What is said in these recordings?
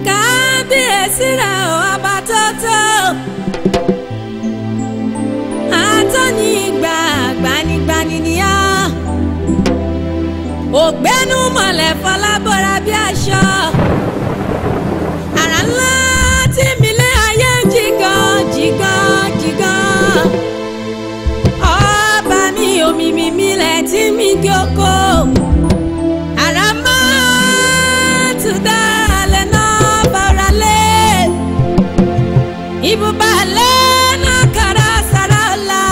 Kábíyèsí rẹ̀ ò ọba tó tó. Àtọ́ni ìgbà gbanigbani ni ọ́. Ògbénu mọ̀lẹ́ fọlábọ́ra bí aṣọ. Àrà ńlá tí mi lé ayé jìgàn jìgàn jìgàn. Ọba mi omi mi milẹ̀ tí mi gé oko. Àrà máa tún dá alẹ́ náà bára lé. Ibùbalẹ̀ náà kára sára ọ̀la.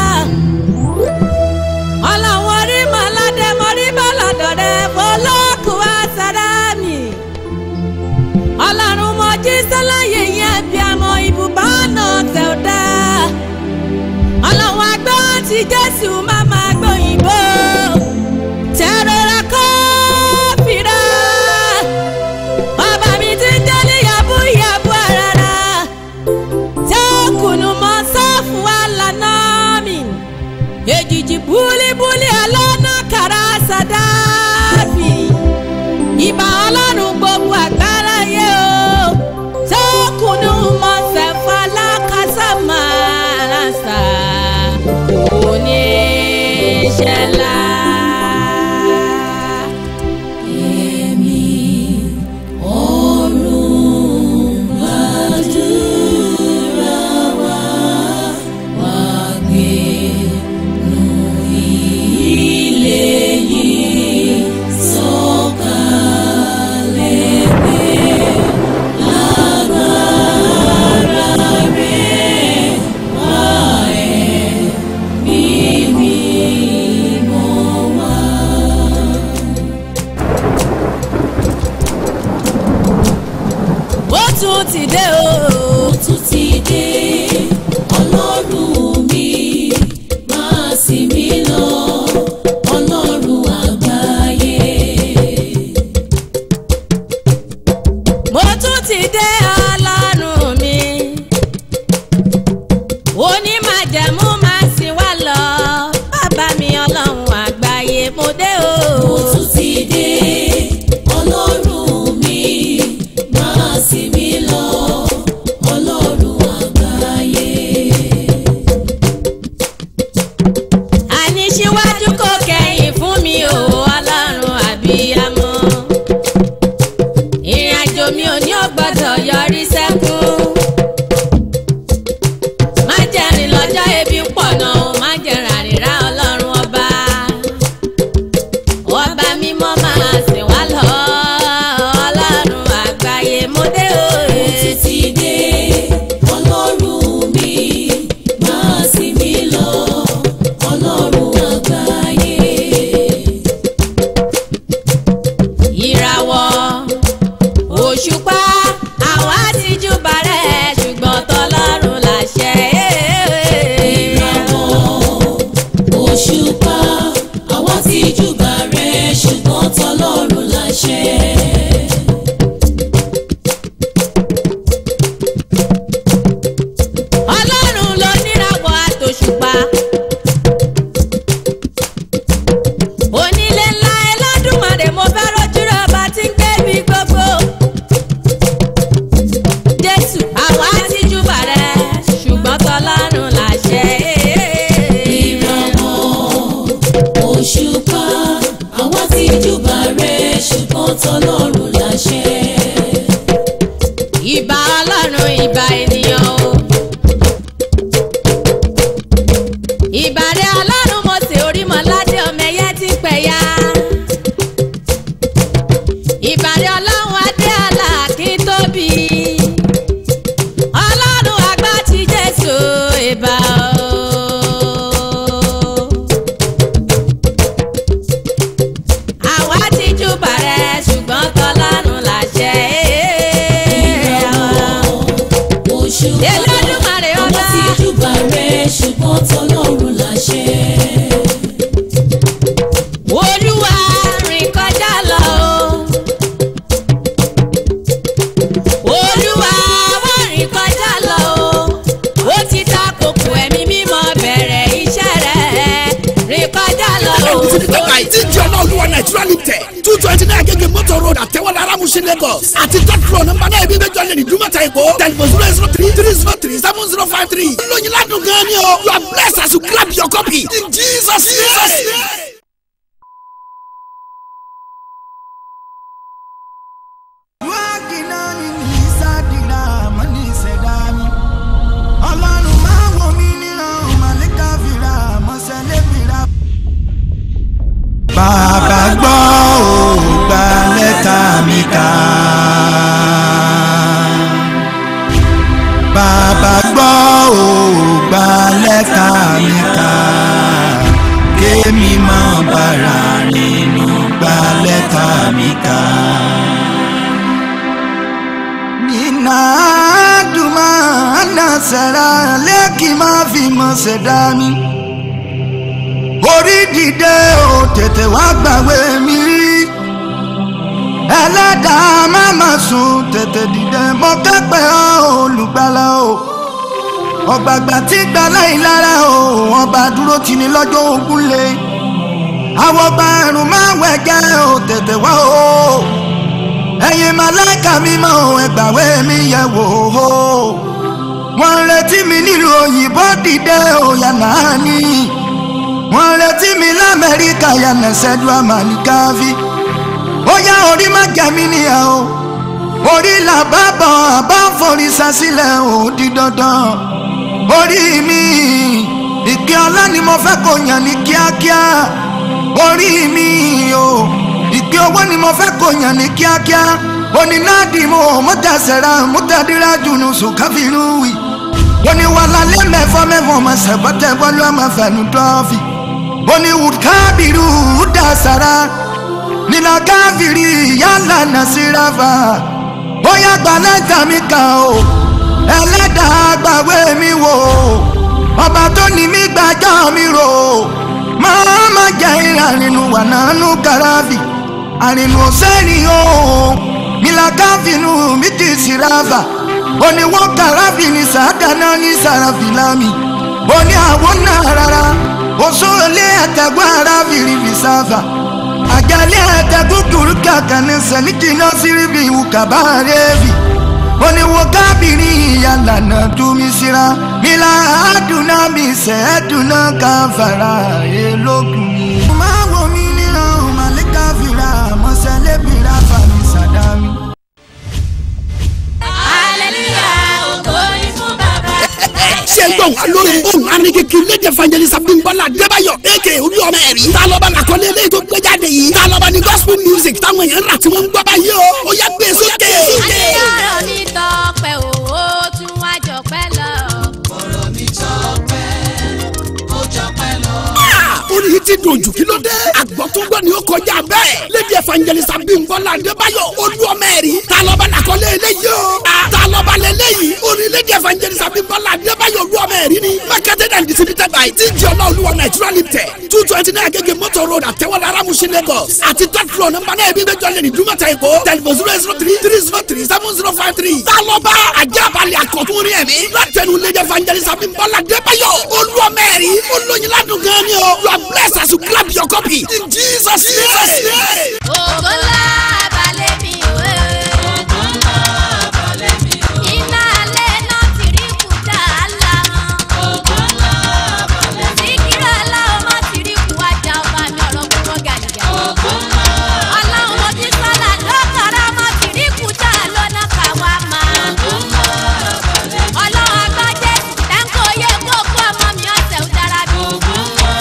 Ọlọ́wọ́ rí mọ́ládé mọ́rí bọ́lọ̀dọ̀dẹ̀ fọlọ́kù wá sára mi. Ọlọ́run mọ jí sọ́láyé yẹn bí àmọ́ ibùbá náà tẹ̀ ọ́ dá. Ọlọ́run àgbọ̀ ti Jésù má máa gbóyìnbó. Tẹ̀rọ̀rọ̀ kọ́ fìrà. Ọba mi ti ń jẹ́lé yàbú yàbú àràrà. Tẹ́ òkùnù mọ́ sọ́ọ̀fù àlànà mi. Èjìjì búlíbúlí alọ́nà kàrà sàdáàbì. Ìbà Ọlọ́run gbogbo àgbáráyé o. Tẹ́ òkùnù mọ́ sẹ̀fọ́ alákàsàmà àràsà. Oníṣẹ́lá. Ti dé o. Ó tún ti dé. Ọlọ́run mi máa sìn mí lọ. Ọlọ́run àgbáyé. Mo tún ti dé Ọlọ́run mi. Onímájẹ̀mú máa sìn wá lọ. Bàbá mi Ọlọ́run àgbáyé mo dé o. Ó tún ti dé. Ọlọ́run mi máa sìn mí lọ. Ọlọ́run àgbáyé. Àní síwájú kò kẹ́yìn fún mi o Ọlọ́run àbíyamọ. Ìrìn àjò mi ò ní ò gbọ́dọ̀ yọrí sẹ́kún. Má jẹ́ rìn lọ́jọ́ ebi ń pọ̀ náà o, má jẹ́ ràrìrá Ọlọ́run ọba. Ọba mímọ́ máa sìn wá lọ. Ọlọ́run àgbáyé mo dé o. Ó tún ti dé. Ọlọ́run mi máa sìn mí lọ. Ọlọ́run àgbáyé. Ìràwọ̀ òṣùpá àwa ti júbà rẹ̀ ṣùgbọ́n tọlọ́run láṣẹ. Ìràwọ̀ òṣùpá àwa ti júbà rẹ̀ ṣùgbọ́n tọlọ́run láṣẹ. Ọlọ́run ló níràwọ̀ àtòṣùpá. Onílé ńlá Ẹlẹ́dùmarè mo fẹ́ rojú rẹ̀ ọba tí ń gbé mi gbogbo. Jésù àwa ti júbà rẹ̀ ṣùgbọ́n tọlọ́run láṣẹ. Ìràwọ̀ òṣùpá àwa ti júbà rẹ̀ ṣùgbọ́n tọlọ́run láṣẹ. Ìbà Ọlọ́run ìbà ènìyàn o. Ìbà rẹ̀ Ọlọ́run mo sì orí mọ́ ládé ọmọ ẹyẹ tí pẹ̀yà. Ìbà rẹ̀ Ọlọ́run adé àlà kí n tóbi. Ọlọ́run àgbà ti Jésù ìbà o. Àwa ti júbà rẹ̀ ṣùgbọ́n tọlọ́run láṣẹ. Òṣùpá Ẹlẹ́dùmarè àwa ọba. ti júbà rẹ̀ ṣùgbọ́n tọlọ́run láṣẹ. Olúwa rìn kọjá lọ o. 229 Agege Motor Road àtẹwọlé Aramusin Lagos àti third floor number 9 ibi méjọ lẹ́ni Dúmọ̀tà Èkó telephone 003-303-7053. lóyin ládùn gan ni o. You are blessed as you grab your copy in Jesus' name. Bàbá gbọ́ ò gba lẹ́tà mi kà. Bàbá gbọ́ ò gba lẹ́tà mi kà. Kémi mọ́ bàrà nínú gba lẹ́tà mi kà. Nínà àdùmá ànàsàrà lẹ́kì máa fi mọ̀ ṣẹ̀dá mi. Orí dìde ò tètè wá gbàwé mi rí. Ẹlẹ́dàá má má sùn tètè dìde mọ́ kẹ́pẹ́ olùgbàlà o. Ọ̀gbàgbà tí gbàlà ìlara o wọ́n bá dúró tì ní lọ́jọ́ ogun lé. Àwọn ọba ẹ̀rùn máa wẹ̀gẹ́ ò tètè wá o. Ẹ̀yin màláíkà mímọ́ ẹ gbàwé mi yẹ̀ wò o. Wọ́n retí mi nílùú òyìnbó dìde ò yànnà ní. Wọ́n retí mi l'Amẹ́ríkà yànnà sẹ́dú àmàlìkáfí. Ó yá orí má jẹ́ mi níyà o. Orí làbábọ̀ àbá forí sásílẹ̀ ò di dandan. Orí mi ìkẹ́ ọlá ni mo fẹ́ kó yàn ní kíákíá. Orí mi o ìkẹ́ owó ni mo fẹ́ kó yàn ní kíákíá. Onínádì mo mọ́tàsẹ̀ra mọ́tàdírà dùnú sùkáfìrúwì. Oníwàlá lé mẹ́fọ́ ọmọ sẹ̀bọ́tẹ̀ bọ́lú ọmọ fẹ̀nu dọ́fì. Bollywood kábìrú dasara nínú káfìrí yálà nàṣíràfà. Bóyá gbalẹ́ta mi kàn o ẹlẹ́dàá gbàwé mi wò ọba tó ní mi gbàjọ́ mi rò. Máa jẹ́ ìrànínú wà nánú kàràfì àrìnù sẹ́ni o nílá káfìnú mi ti síràfà. Oníwọ́n kàràfì ní sàdánà ní sàràfìlámì. Oní àwọn náà rárá. Osole àtàgbà arábìnrin fi sáfà. Àjálẹ̀ àtàgbà kùrùkà kàní sẹ́nìkì náà síríbi ìwùkàbá rẹ́ẹ̀fì. Oníwọ̀ kábìnrin ìyàlànà túmí síra. Mílá àdùnà mi sẹ́ẹ̀dùnà káfàrà èlòkùn mi. Máa wọ mí níran màlíkà fìrà mọ́sálẹ́bìrà fàmì sàdámi. ṣe gbọ̀n wá lórí ohun arìnrìnkì lédè evangelist Abímbọ́lá Adébáyọ̀ aka Olúọmọ ẹ̀rí. Ta lọ́ba làkọ́lé eléyìí tó gbé jáde yìí. Ta lọ́ba ní gospel music táwọn èèyàn rà tí wọ́n ń gbọ́ báyìí o. Ó yá gbé sókè. ọ̀rọ̀ mi tọpẹ́ o tún wá jọpẹ́ lọ. ọ̀rọ̀ mi tọpẹ́ ó jọpẹ́ lọ. Orí yìí ti dùn jù kí ló dé. Àgbọ̀ tó gbọ́ ni ó kọjá bẹ́ẹ̀. Lédè evangelist Abímbọ́lá Adébáyọ̀ Olúọmọ ẹ̀rí. Ta lọ́ba làkọ́lé eléyìí o. Ta lọ́ba lélẹ́yìí. Orí lédè evangelist Abímbọ́lá Adébáyọ̀ Olúọmọ ẹ̀rí ni. Marketed and distributed by TG Ọláolúwa Nigeria Limited. 229 Agege Motor Road àtẹwọlé Aramusin Lagos àti third floor number 9 ibi méjọ lẹ́ni Dúmọ̀tà Èkó telephone 003-303-7053. Ta lọ́ba àjàbalẹ̀ àkọ́tún rí ẹ̀mí látẹnu lédè evangelist Abímbọ́lá Adébáyọ̀ Olúọmọ ẹ̀rí. Olóyin ládùn gan ni o. You are blessed as you grab your copy in Jesus' name. Ògólá balẹ̀ mi wé. ògúnlá balẹ̀ mi o. Iná alẹ́ náà ti rí kúta lára. ògúnlá balẹ̀ mi o. Síkírà aláwọ̀ má ti rí kú ajá ọba mi ọ̀rọ̀ púpọ̀ gàdìgà. ògúnlá Ọlọ́run mo ti sọ́la lọ́kàrá má ti rí kúta lọ́nà káwa máa. ògúnlá balẹ̀ mi o. Ọlọ́run agbájẹ́ táǹkì oyè kókó ọmọ mi ọ̀sẹ̀ ò dára bí. ògúnlá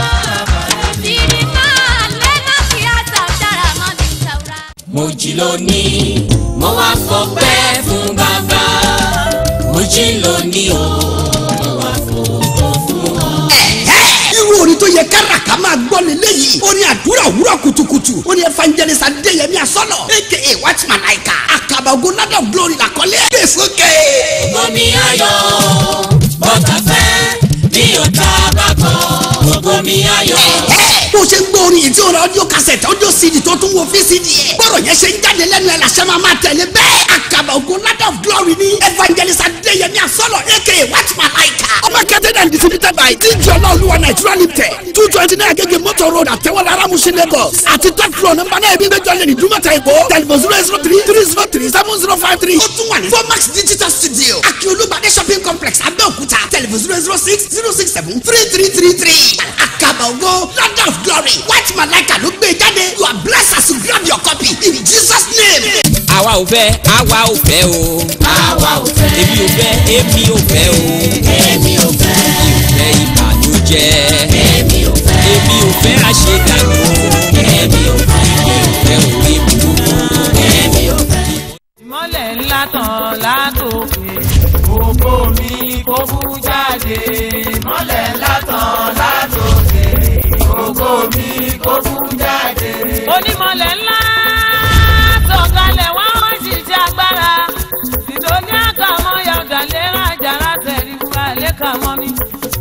balẹ̀ mi o. Tìrì náà alẹ́ náà ti àṣà ò dára mọ́ mi sàwúrà. mo jí lónìí mo wá fọpẹ́ fún bàbá. mo jí lónìí o mo wá fọpẹ́ fún ọ. Irú orin tó yẹ káràkà máa gbọ́ lélẹ́yìí. Orin àdúrà òwúrọ̀ kùtùkùtù. Orin evangelist Adéyẹmí Asọ́nà aka Watchman Aika. Àkàbà ògo Land of Glory làkọ́lé. Gbé sókè. Omi ayọ̀ bọ́tà fẹ́ bí ọ̀tá bá kọ̀. Omi ayọ̀. Bó ṣe ń gbọ́ orin tí o ra audio cassette audio CD tó tún wo VCD ẹ̀. bọ́rọ̀ yẹn ṣe ń jáde lẹ́nu ẹ̀ làṣẹ máa tẹ̀lé bẹ́ẹ̀. àkàbà ògo Ladder of Glory ní evangelist Adéyẹmí Asọ́lọ̀ aka Watchmalaika. marketed and distributed by TJ Ọláolúwa Nigeria Limited 229 Agege Motor Road Àtẹ̀wọ́lára Mushin Lagos àti third floor nọ́mbà náà ẹbí méjọ lẹ́ni Dúmọ̀tà Èkó telephone 003-303-7053. ó tún wà ní Fomax Digital Studio Akiolúgbadé shopping complex Abẹ́òkúta telephone 006-067-3333. àkàbà ògo Ladder of Glory Watchmalaika ló gbé jáde. You are blessed as you grab your copy in Jesus name. àwa ò fẹ́ o. àwa ò fẹ́. èmi ò fẹ́ o. èmi ò fẹ́ ìbànújẹ́. èmi ò fẹ́ àṣedànù. èmi ò fẹ́ orí burúkú. èmi ò fẹ́. ìmọ́lẹ̀ ńlá tàn látòkè ògo mi kó bú jáde. ìmọ́lẹ̀ ńlá tàn látòkè ògo mi kó bú jáde. onímọ̀lẹ̀ ńlá sọ̀kalẹ̀ wá wọ́n ṣiṣẹ́ agbára. ìdòní àkàmọ́ yàgà lé àjàrà tẹ̀ríbùbà lẹ́kàmọ́ mi.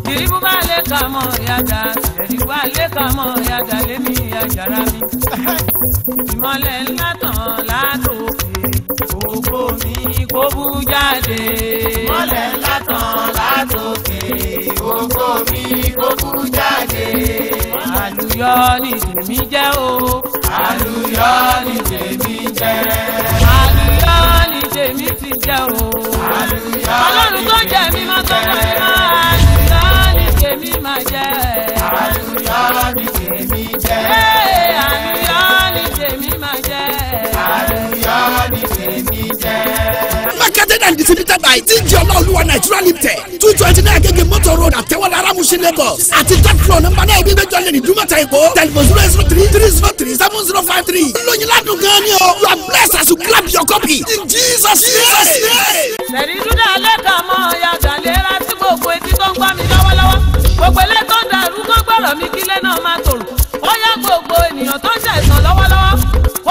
tẹ̀ríbùbà lẹ́kàmọ́ yàgà tẹ̀ríbùbà lẹ́kàmọ́ yàgà lémi àjàrà mi. ìmọ́lẹ̀ ńlá tàn látòkè ògo mi kó bú jáde. ìmọ́lẹ̀ ńlá tàn látòkè ògo mi kó bú jáde. àlùyọ ni tèmi jẹ́ o. àlùyọ ni tèmi jẹ́. àlùyọ ni tèmi ti jẹ́ o. àlùyọ ọlọ́run tó jẹ́ mi máa tó jẹ́ mi máa. àlùyọ ni tèmi máa jẹ́. àlùyọ ni tèmi jẹ́. àlùyọ ni tèmi máa jẹ́. àlùyọ ni tèmi jẹ́. marketed and distributed by TJ Ọláolúwa Nigeria Limited 229 Agege Motor Road Àtẹ̀wọ́lára Mushin Lagos àti third floor nọ́mbà náà ibi méjọ lẹ́ni Dúmọ̀tà Èkó telephone 003-303-7053. lóyin ládùn gan ni o. You are blessed as you grab your copy in Jesus name. sẹ̀rí dúdà lẹ́kàn mọ́ yàgà lera tí gbogbo etí tó ń gbá mi lọ́wọ́lọ́wọ́. gbogbo ilé tó ń dàrú kó gbọ́rọ̀ mi kílé náà máa tòrò. ó yá gbogbo ènìyàn tó ń ṣàìsàn lọ́wọ́lọ́wọ́.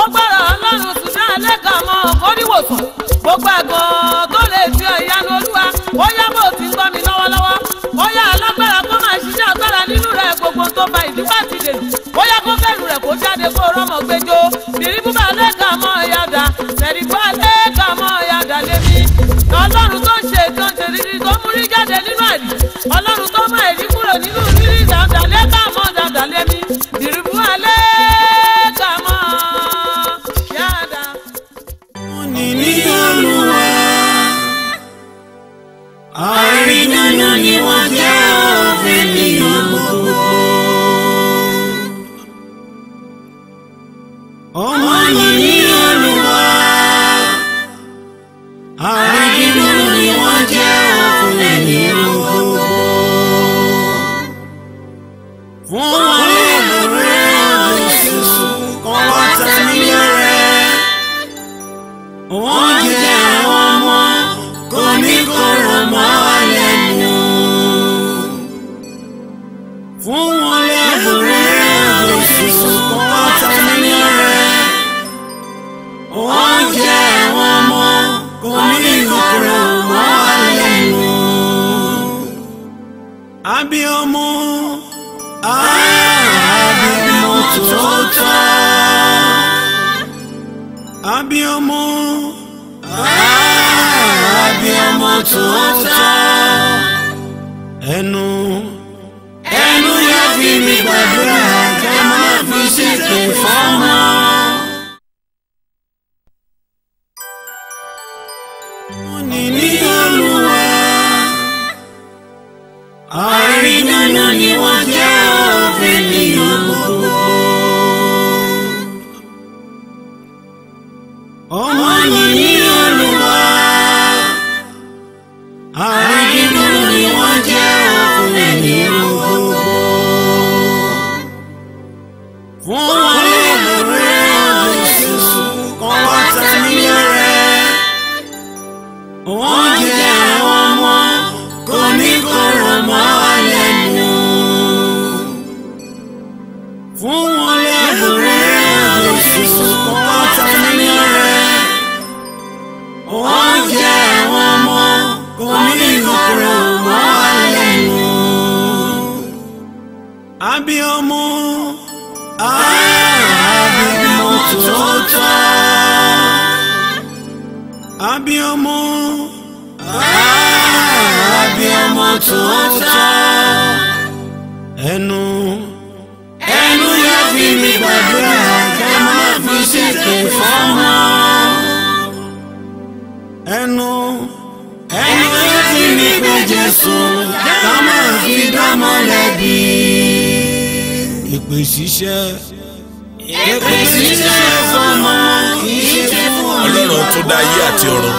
ó gbọ́rọ̀ Ọlọ́run dúdà lẹ́kàn mọ́ kórìwòsàn. gbogbo àgbọn tó lè fi ìyanu Olúwa. ó yá bó ti ń gbọ́ mi lọ́wọ́lọ́wọ́. ó yá alágbára kó máa ṣiṣẹ́ agbára nínú rẹ̀ gbogbo tó ba ìdíwọ́ àti dènù. ó yá kó kẹ́rù rẹ̀ kó jáde kó rọ́mọ gbẹjọ. bìrìbùbà lẹ́kàn mọ́ yàgà sẹ̀ríbùbà lẹ́kàn mọ́ yàgà lémi. Ọlọ́run tó ń ṣe rírí tó mú rí jáde nínú ẹ̀rí. Ọlọ́run tó mú ẹ̀rí kúrò nínú rírí dàda lẹ́kàn mọ́ dàda lémi. bìrìbùbà lẹ́kàn mọ́ yàgà. mo ní ní Olúwa àìrìnàjò ni wọ́n jẹ́ òfin nìyàn gbogbo. ọmọ ní ní Olúwa àìrìnàjò ni wọ́n jẹ́ òfin nìyàn gbogbo. fún wọn lè lóore Jésù kọ́ wá tẹ̀mí lọ́rẹ́. wọ́n jẹ́ àwọn ọmọ kò ní kóró mọ́ lẹ́nu. fún wọn lẹ́bùn rẹ̀ Jésù kọ́ wá tẹ̀mí lọ́rẹ́. wọ́n jẹ́ àwọn ọmọ kò ní kóró mọ́ lẹ́nu. abiyamọ abiyamọ tòótọ́. abiyamọ abiyamọ tòótọ́. ẹnu yóò fi mi gbàdúrà kẹ́ máa fi ṣèké fọ́mọ. mo ní ní Olúwa àìrìnàjò ni wọ́n jẹ́ òfin nìyàn gbogbo. ọmọ ní ní Olúwa àìrìnàjò ni wọ́n jẹ́ òfin nìyàn gbogbo. fún wọn lè lóore Jésù kọ́ wá tẹ̀mí lọ́rẹ́. wọ́n jẹ́ àwọn ọmọ kò ní kóró mọ́ lẹ́nu. fún wọn lè lóore Jésù kọ́ wá tẹ̀mí lọ́rẹ́. abiyamọ tòótọ́ ẹnu yẹ fi mi gbàdúrà kẹ́ má fi ṣèké fọ́mọ. ẹnu yẹ fi mi gbé Jésù ká má fi dámọ́ lẹ́bi. Èpè ṣíṣẹ́ fọ́mọ kì í ṣe fún Ọlọ́run tó dá ayé àti ọ̀run.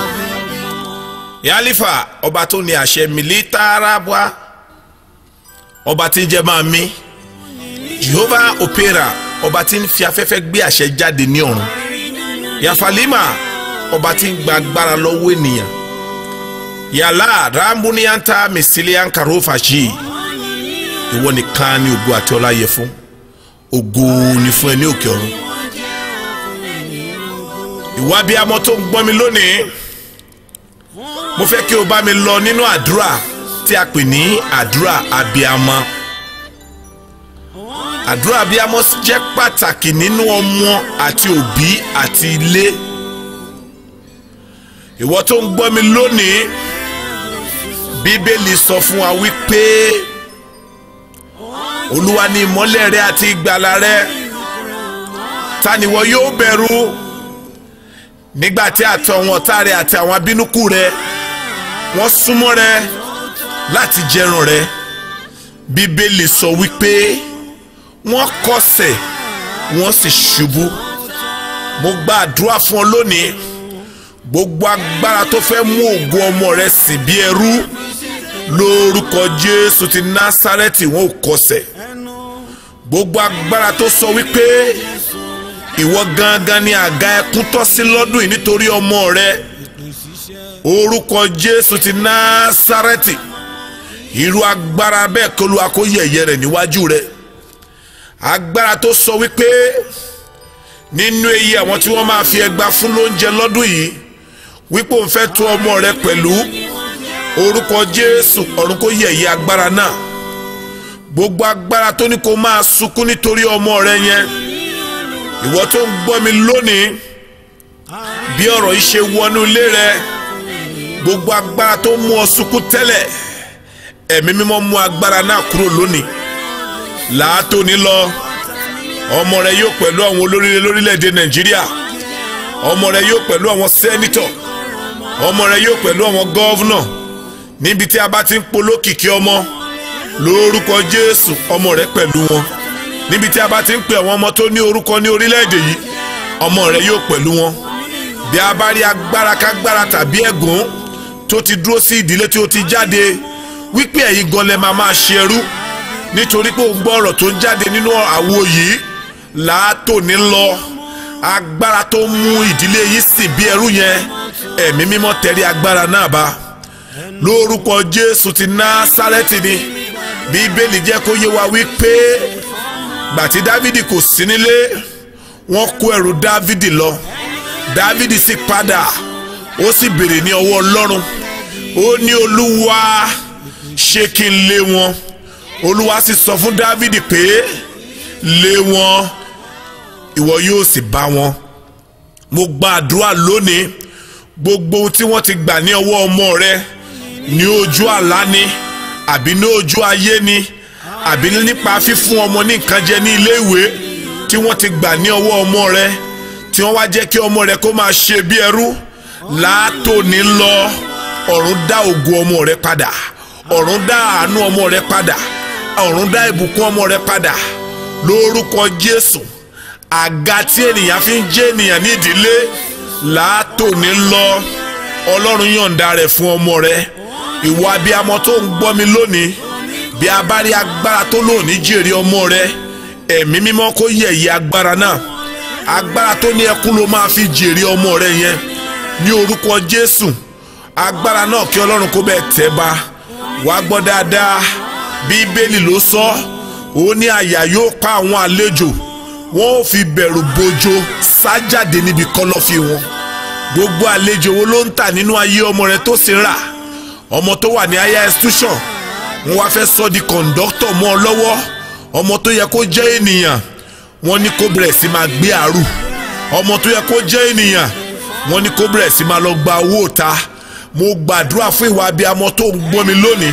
Yálífà ọba tó ní àṣẹ militárabwa ọba tí ń jẹ́ máa mí. Jehovah Opera ọba tí ń fi afẹ́fẹ́ gbé àṣẹ jáde ní ọ̀run. Yafalima ọba tí ń gba agbára lọ́wọ́ ènìyàn. Yàlá Rambunianta Misilian Karofashi ìwọ nìkan ni ògo àti ọlá yẹ fún. Ògo ni fún ẹ ní òkè ọ̀run. Ìwọ abiyamọ tó ń gbọ́ mi lónìí, mo fẹ́ kí o bá mi lọ nínú àdúrà tí a pè ní àdúrà abiyamọ. Àdúrà abiyamọ jẹ́ pàtàkì nínú ọmọ àti òbí àti ilé. Ìwọ tó ń gbọ́ mi lónìí, Bíbélì sọ fún wa wípé Olúwa ni ìmọ́lẹ̀ rẹ àti ìgbàlà rẹ, ta ni ìwọ yóò bẹ̀rù? Nígbà tí àwọn ọ̀tá rẹ àti àwọn abínúkù rẹ wọ́n súnmọ́ rẹ láti jẹrun rẹ. Bíbélì sọ wípé wọ́n kọsẹ̀ wọ́n sì ṣubú. Mo gba àdúrà fún ọ lónìí, gbogbo agbára tó fẹ́ mú ògo ọmọ rẹ sìn bí ẹrú, lórúkọ Jésù ti Násárẹ́tì wọn ò kọsẹ̀. Gbogbo agbára tó sọ wípé ìwọ gangan ni àga ẹkún tọ́ sí lọ́dún yìí nítorí ọmọ rẹ, orúkọ Jésù ti Násárẹ́tì, irú agbára bẹ́ẹ̀ kí Olúwa kó yẹ̀yẹ́ rẹ̀ níwájú rẹ. Agbára tó sọ wípé nínú èyí àwọn tí wọ́n máa fi ẹgbàá fún lóúnjẹ lọ́dún yìí wípé òun fẹ́ tó ọmọ rẹ pẹ̀lú, orúkọ Jésù ọ̀run kó yẹ̀yẹ́ agbára náà. Gbogbo agbára tó ní kó máa sunkún nítorí ọmọ rẹ yẹn, ìwọ tó ń gbọ́ mi lónìí, bí ọ̀rọ̀ yìí ṣe wọnú ilé rẹ, gbogbo agbára tó mú ọ sunkún tẹ́lẹ̀, ẹ̀mí mímọ́ mú agbára náà kúrò lónìí. Látòní lọ, ọmọ rẹ yóò pẹ̀lú àwọn olórí lórílẹ̀‐èdè Nàìjíríà, ọmọ rẹ yóò pẹ̀lú àwọn sẹ́nítọ̀, ọmọ rẹ yóò pẹ̀lú àwọn gọ́vnọ̀. Níbi tí a bá ti ń polókìkí ọmọ, lórúkọ Jésù ọmọ rẹ pẹ̀lú wọn. Níbi tí a bá ti ń pè àwọn ọmọ tó ní orúkọ ní orílẹ̀-èdè yìí, ọmọ rẹ yóò pẹ̀lú wọn. Bí a bá rí agbára kágbára tàbí ẹ̀gún tó ti dúró sí ìdílé tí ó ti jáde wípé ẹ̀yin gan lẹ máa ṣe ẹrú, nítorí pé ó gbọ́ ọ̀rọ̀ tó ń jáde nínú àwo yìí, látòní lọ agbára tó mú ìdílé yìí sìn bí ẹrú yẹn, ẹ̀mí mímọ́ tẹ̀rí agbára náà bá. Lórúkọ Jésù ti Násárẹ́tì ni. Bíbélì jẹ́ kó yé wa wípé gbàtí Dávidi kò sí nílé, wọ́n kó ẹrù Dávidi lọ. Dávidi sì padà, ó sì béèrè ní ọwọ́ Ọlọ́run, ó ní Olúwa ṣé kí n lé wọn? Olúwa sì sọ fún Dávidi pé lé wọn, ìwọ yóò sì bá wọn. Mo gba àdúrà lónìí, gbogbo ohun tí wọ́n ti gbà ní ọwọ́ ọmọ rẹ ní ojú àlá ni àbí ní ojú ayé ni àbí nípa fífún ọmọ ní nǹkan jẹ ní ilé ìwé tí wọ́n ti gbà ní ọwọ́ ọmọ rẹ, tí wọ́n wá jẹ́ kí ọmọ rẹ kó máa ṣe bí ẹrú, látòní lọ ọ̀run dá ògo ọmọ rẹ padà, ọ̀run dá àánú ọmọ rẹ padà, ọ̀run dá ìbùkún ọmọ rẹ padà. Lórúkọ Jésù, àga tí ènìyàn fi ń jẹ́ ènìyàn ní ìdílé, látòní lọ Ọlọ́run yọ̀ǹda rẹ̀ fún ọmọ rẹ. Ìwọ abiyamọ tó ń gbọ́ mi lónìí, bí a bá rí agbára tó lónìí jèrè ọmọ rẹ, ẹ̀mí mímọ́ kó yẹ̀yẹ́ agbára náà. Agbára tó ní ẹkún ló máa fi jèrè ọmọ rẹ yẹn, ní orúkọ Jésù. Agbára náà kí Ọlọ́run kó bẹ́ẹ̀ tẹ́ bá. Wá gbọ́ dáadáa, Bíbélì ló sọ, ó ní àyà yóò pa àwọn àlejò, wọ́n ò fi bẹ̀rù bojo sájáde níbi kọ́lọ́fín wọn. Gbogbo àlejò wo ló ń tà nínú ayé ọmọ rẹ tó sì ń rà? Ọmọ tó wà ní higher institution, wọ́n wá fẹ́ sọ di kọ̀ǹdọ́tọ̀ mọ́ ọ lọ́wọ́. Ọmọ tó yẹ kó jẹ́ ènìyàn, wọ́n ní kó bẹ̀rẹ̀ sí máa gbé àrù. Ọmọ tó yẹ kó jẹ́ ènìyàn, wọ́n ní kó bẹ̀rẹ̀ sí máa lọ gba owó ta. Mo gbàdúrà fún ìwà abiyamọ tó ń gbọ́ mi lónìí.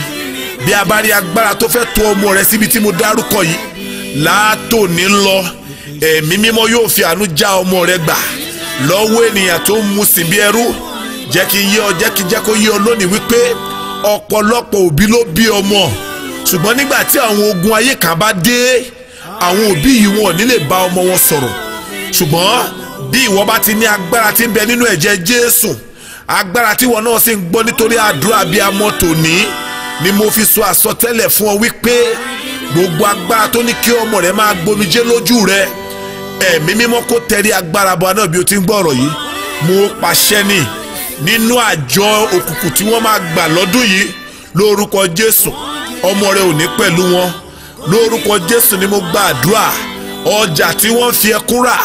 Bí a bá rí agbára tó fẹ́ tò ọmọ rẹ síbi tí mo dárúkọ yìí, látòní lọ ẹ̀mí mímọ́ yóò fi àánú já ọmọ rẹ gbà lọ́wọ́ ènìyàn tó ń mú sí bí ẹrú. Jẹ́ kó yé ọ lónìí wípé ọ̀pọ̀lọpọ̀ òbí ló bí ọmọ, ṣùgbọ́n nígbà tí àwọn ogun ayé kan bá dé, àwọn òbí yìí wọn ò ní lè bá ọmọ wọn sọ̀rọ̀. Ṣùgbọ́n bí ìwọ bá ti ní agbára tí ń bẹ nínú ẹ̀jẹ̀ Jésù, agbára tí wọn náà sì ń gbọ́ nítorí àdúrà abiyamọ tòní, ni mo fi sọ àsọtẹ́lẹ̀ fún ọ wípé gbogbo agbára tó ní kí ọmọ rẹ máa gbomijé lójú rẹ, ẹ̀mí mímọ́ kó tẹrí agbára bọ̀ náà bí o ti ń gbọ́ ọ̀rọ̀ yìí. Mo pàṣẹ ní nínú àjọ òkùnkùn tí wọ́n máa gbà lọ́dún yìí, lórúkọ Jésù ọmọ rẹ ò ní pẹ̀lú wọn. Lórúkọ Jésù ni mo gba àdúrà. Ọjà tí wọ́n fi ẹkún rà,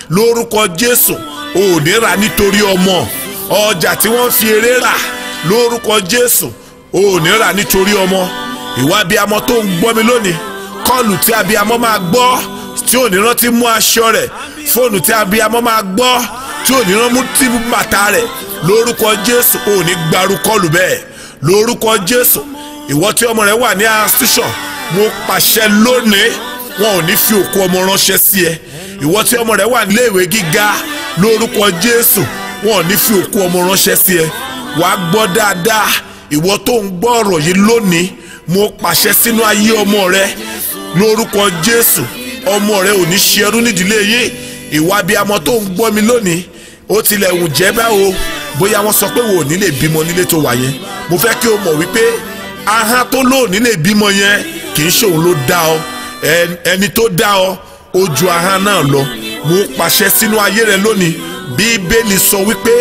lórúkọ Jésù ò ní rà nítorí ọmọ. Ọjà tí wọ́n fi eré rà, lórúkọ Jésù ò ní rà nítorí ọmọ. Ìwà abiyamọ tó ń gbọ́ mi lónìí, kọ́ọ̀lù tí abiyamọ máa gbọ́ tí ò ní rántí mú aṣọ rẹ̀, fóònù tí abiyamọ máa gbọ́ tí ò ní rántí mú bàtà rẹ̀, lórúkọ Jésù ò ní gbarú kọ́ọ̀lù bẹ́ẹ̀. Lórúkọ Jésù ìwọ tí ọmọ rẹ wà ní institution, mo pàṣẹ lónìí wọn ò ní fi òkú ọmọ ránṣẹ́ sí ẹ. Ìwọ tí ọmọ rẹ wà nílé ìwé gíga, lórúkọ Jésù wọn ò ní fi òkú ọmọ ránṣẹ́ sí ẹ. Wàá gbọ́ dáadáa, ìwọ tó ń gbọ́ ọ̀rọ̀ yìí lónìí, mo pàṣẹ sínú ayé ọmọ rẹ lórúkọ Jésù. Ọmọ rẹ ò ní ṣe ẹrú nídìílé yín. Ìwà abiyamọ tó ń gbọ́ mi lónìí, ó tilẹ̀ wù jẹ́ báwo bóyá wọ́n sọ pé wò ní lè bímọ nílé tó wà yẹn, mo fẹ́ kí o mọ̀ wípé ahọ́n tó lò ní lè bímọ yẹn kì í ṣòun ló dá ọ. Ẹni tó dá ọ ó ju ahọ́n náà lọ. Mo pàṣẹ sínú ayé rẹ lónìí. Bíbélì sọ wípé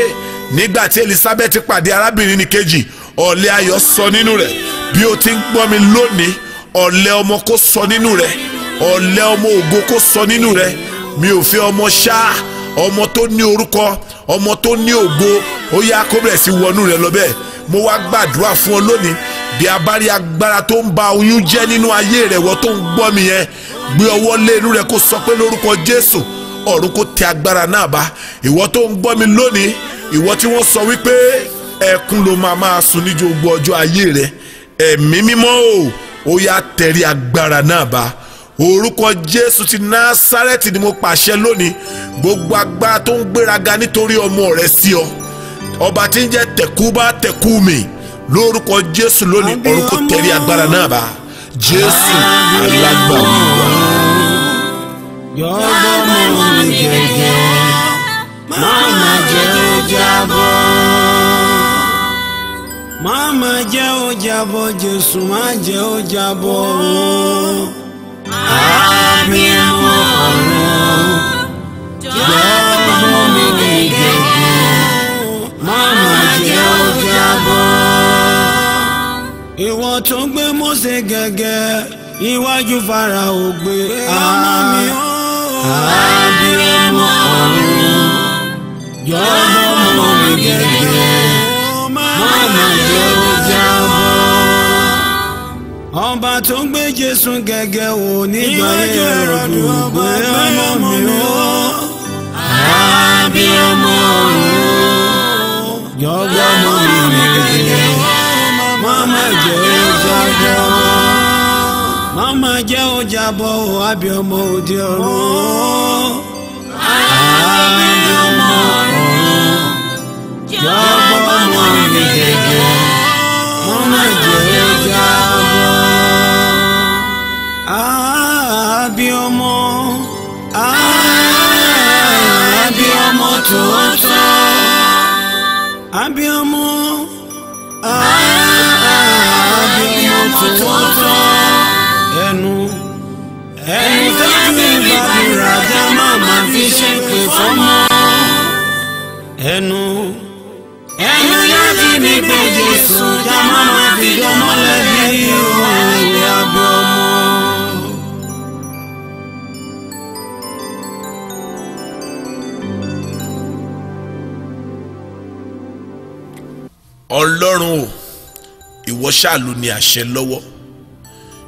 nígbà tí Elizabeth pàdé arábìnrin kejì, ọ̀lẹ́ ayọ̀ sọ nínú rẹ̀. Bí o ti ń gbọ́ mi lónìí, ọ̀lẹ́ ọmọ kó sọ nínú rẹ̀, ọ̀lẹ́ ọmọ ògo kó sọ nínú rẹ̀. Mi ò fẹ́ ọmọ ṣá, ọmọ tó ní orúkọ, ọmọ tó ní ògo, ó yá kó bẹ̀rẹ̀ sí wọnú rẹ̀ lọ bẹ́ẹ̀. Mo wá gbàdúrà fún ọ lónìí. Bí a bá rí agbára tó ń ba oyún jẹ́ nínú ayé rẹ̀, wọ́n tó ń gbọ́ mi yẹn, gbé ọwọ́ lé inú rẹ̀ kó sọ pé lórúkọ Jésù ọ̀run kó tẹ agbára náà bá. Ìwọ tó ń gbọ́ mi lónìí, ìwọ tí wọ́n sọ wípé ẹkún ló máa sùn ní gbogbo ọjọ́ ayé rẹ̀, ẹ̀mí mímọ́ ó yá tẹrí agbára náà bá. Orúkọ Jésù ti Násárẹ́tì ni mo pàṣẹ lónìí. Gbogbo agbára tó ń gbéraga nítorí ọmọ rẹ̀ sí ọ, ọba tí ń jẹ́ tẹ̀kúbá tẹ̀kúmi, lórúkọ Jésù lónìí ọ̀run kó tẹrí agbára náà bá. Jésù alágbàwí wa. Yọ̀bọ̀ mọ́ mi gẹ́gẹ́, máma jẹ́ ó jábọ́. Máma jẹ́ ó jábọ́, Jésù má jẹ́ ó jábọ́. Abiyamọ ọ̀run, yọ̀bọ̀ mọ́ mi gẹ́gẹ́, máma jẹ́ ó jábọ́. Ìwọ tó gbé Mósè gẹ́gẹ́, iwájú Fáráò gbé ọmọ mi ó. Abiyamọ ọ̀run, yọ̀bọ̀ mọ́ mi gẹ́gẹ́, máma jẹ́ ó jábọ́. Ọba tó ń gbé Jésù gẹ́gẹ́ wò nígbà Hẹ́rọ́dù gbé ọmọ mi ó. Abiyamọ ọ̀run, yọ̀bọ̀ mọ́ mi gẹ́gẹ́, máma jẹ́ ó jábọ́. Máma jẹ́ ó jábọ́, abiyamọ òde ọ̀run. Abiyamọ ọ̀run, yọ̀bọ̀ mọ́ mi gẹ́gẹ́, máma jẹ́ ó jábọ́. Abiyamọ, abiyamọ tòótọ́, abiyamọ, abiyamọ tòótọ́. Ẹnu tó ju ìgbàdúrà já máma fi ṣépè fọ́mọ. Ẹnu yóò fi mi pé Jésù já máma fi dánmọ́ lẹ́bi ohun ìwé abiyamọ. Ọlọ́run o, ìwọ ṣáàlù ni àṣẹ lọ́wọ́.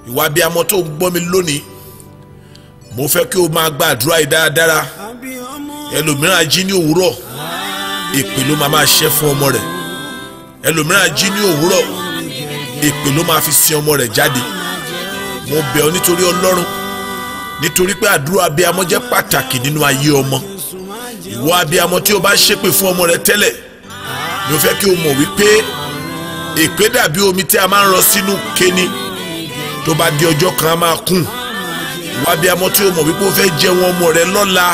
Ìwà abiyamọ tó ń gbọ́ mi lónìí, mo fẹ́ kí o máa gba àdúrà yìí dáradára. Ẹlòmíràn jí ní òwúrọ̀, èpè ló máa ṣẹ́ fún ọmọ rẹ̀. ẹlòmíràn jí ní òwúrọ̀ èpè ló máa fi sin ọmọ rẹ̀ jáde. mo bẹ̀ ọ́ nítorí Ọlọ́run, nítorí pé àdúrà abiyamọ jẹ́ pàtàkì nínú ayé ọmọ. ìwọ abiyamọ tí o bá ṣépè fún ọmọ rẹ tẹ́lẹ̀, mo fẹ́ kí o mọ̀ wípé èpè dàbí omi tí a máa ń rọ sínú kéni, tó bá di ọjọ́ kan a máa kún. ìwọ abiyamọ tí o mọ̀ wípé o fẹ́ jẹun ọmọ rẹ lọ́la,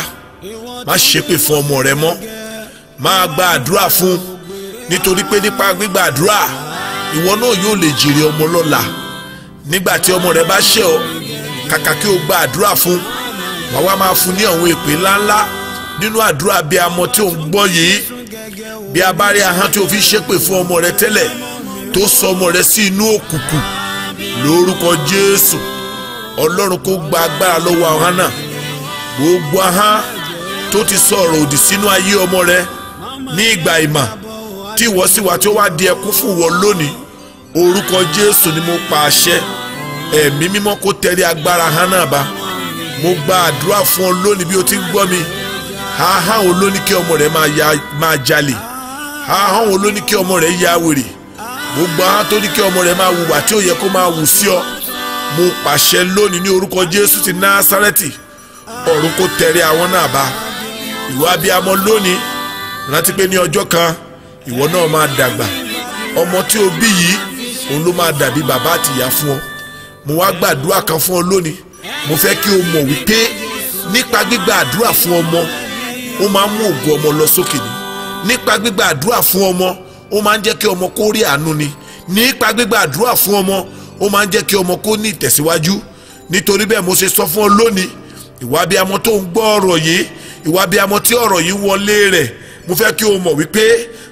má ṣépè fún ọmọ rẹ mọ́, máa gba àdúrà fún, nítorí pé nípa gbígba àdúrà ìwọ náà yóò lè jèrè ọmọ lọ́la. nígbà tí ọmọ rẹ bá ṣẹ̀ ọ́, kàkà kí o gba àdúrà fún, wàá wá máa fún ní àwọn èpè ńláńlá nínú àdúrà abiyamọ tí ò ń gbọ́ yìí. bí a bá rí ahọ́n tí o fi ṣépè fún ọmọ rẹ tẹ́lẹ̀ tó sọ ọmọ rẹ sí inú òkùnkùn, lórúkọ Jésù Ọlọ́run kó gba agbára lọ́wọ́ ahọ́n náà. gbogbo ahọ́n tó ti sọ ọ̀rọ̀ òdì sínú ayé ọmọ rẹ ní ìgbà ìmọ̀ tí ìwọ sì wà tí ó wá di ẹkún fún wọn lónìí, orúkọ Jésù ni mo pa àṣẹ, ẹ̀mí mímọ́ kó tẹrí agbára ahọ́n náà bá. mo gba àdúrà fún ọ lónìí bí o ti ń gbọ́ mi. ahọ́n wo ló ní kí ọmọ rẹ máa jalè? ahọ́n wo ló ní kí ọmọ rẹ ya wèrè? gbogbo ahọ́n tó ní kí ọmọ rẹ máa hùwà tí ó yẹ kó máa hù sí ọ, mo pàṣẹ lónìí ní orúkọ Jésù ti Násárẹ́tì, ọ̀run kó tẹrí àwọn náà bá. ìwọ abiyamọ lónìí, rántí pé ní ọjọ́ kan ìwọ náà máa dàgbà. ọmọ tí o bí yìí òun ló máa dàbí bàbá àti ìyá fún ọ. mo wá gbàdúrà kan fún ọ lónìí. mo fẹ́ kí o mọ̀ wípé nípa gbígba àdúrà fún ọmọ, ó máa ń mú ògo ọmọ lọ sókè ni. nípa gbígba àdúrà fún ọmọ, ó máa ń jẹ́ kí ọmọ kó rí àánú ni. nípa gbígba àdúrà fún ọmọ, ó máa ń jẹ́ kí ọmọ kó ní ìtẹ̀síwájú. nítorí bẹ́ẹ̀ mo ṣe sọ fún ọ lónìí, ìwà abiyamọ tó ń gbọ́ ọ̀rọ̀ yìí, ìwà abiyamọ tí ọ̀rọ̀ yìí wọlé rẹ̀, mo fẹ́ kí o mọ̀ wípé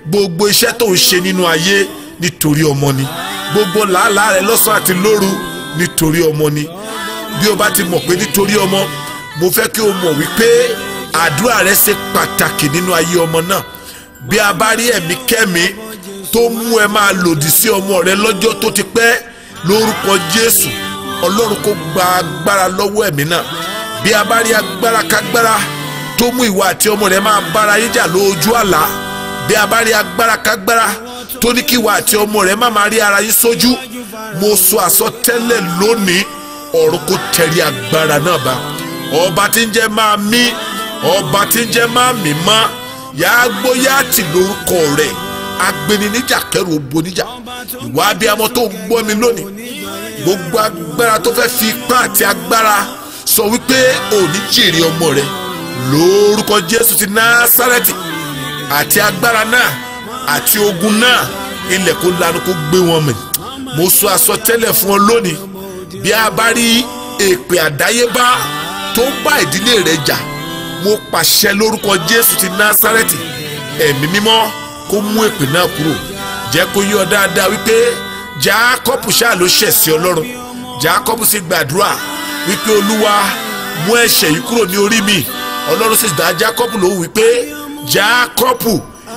gbogbo iṣẹ́ tó ń ṣe nínú ayé nítorí ọmọ ni. gbogbo làálàá rẹ lọ́sàn àti lóru nítorí ọmọ ni. bí o bá ti mọ̀ pé nítorí ọmọ, mo fẹ́ kí o mọ̀ wípé àdúrà rẹ ṣe pàtàkì nínú ayé ọmọ náà. bí a bá rí ẹ̀mí kẹ́mi tó mú ẹ máa lòdì sí ọmọ rẹ lọ́jọ́ tó ti pẹ́, lórúkọ Jésù Ọlọ́run kó gba agbára lọ́wọ́ ẹ̀mí náà. bí a bá rí agbára kágbára tó mú ìwà àti ọmọ rẹ máa bára yín jà lójú àlá, bí a bá rí agbára kágbára tó ní kí ìwà àti ọmọ rẹ má máa rí ara yín sójú, mo sọ àsọtẹ́lẹ̀ lónìí, ọ̀run kó tẹrí agbára náà bá. ọba tí ń jẹ́ máa mí, ọba tí ń jẹ́ máa mí mọ́, yàá gbóyà tì lórúkọ rẹ̀, agbeni níjà kẹrù òbò níjà. ìwà abiyamọ tó ń gbọ́ mi lónìí, gbogbo agbára tó fẹ́ fi ipá àti agbára sọ wípé ò ní jèrè ọmọ rẹ, lórúkọ Jésù ti Násárẹ́tì, àti agbára náà àti ogun náà, ilẹ̀ kó lanu kó gbé wọn mì. mo sọ àsọtẹ́lẹ̀ fún ọ lónìí, bí a bá rí èpè àdáyébá tó ń bá ìdílé rẹ jà, mo pàṣẹ lórúkọ Jésù ti Násárẹ́tì, ẹ̀mí mímọ́ kó mú èpè náà kúrò. jẹ́ kó yé ọ dáadáa wípé Jákọ́bù ṣáà ló ṣẹ̀ sí Ọlọ́run. Jákọ́bù sì gbàdúrà wípé Olúwa mú ẹ̀ṣẹ̀ yìí kúrò ní orí mi. Ọlọ́run sì dá Jákọ́bù lóhùn wípé Jákọ́bù,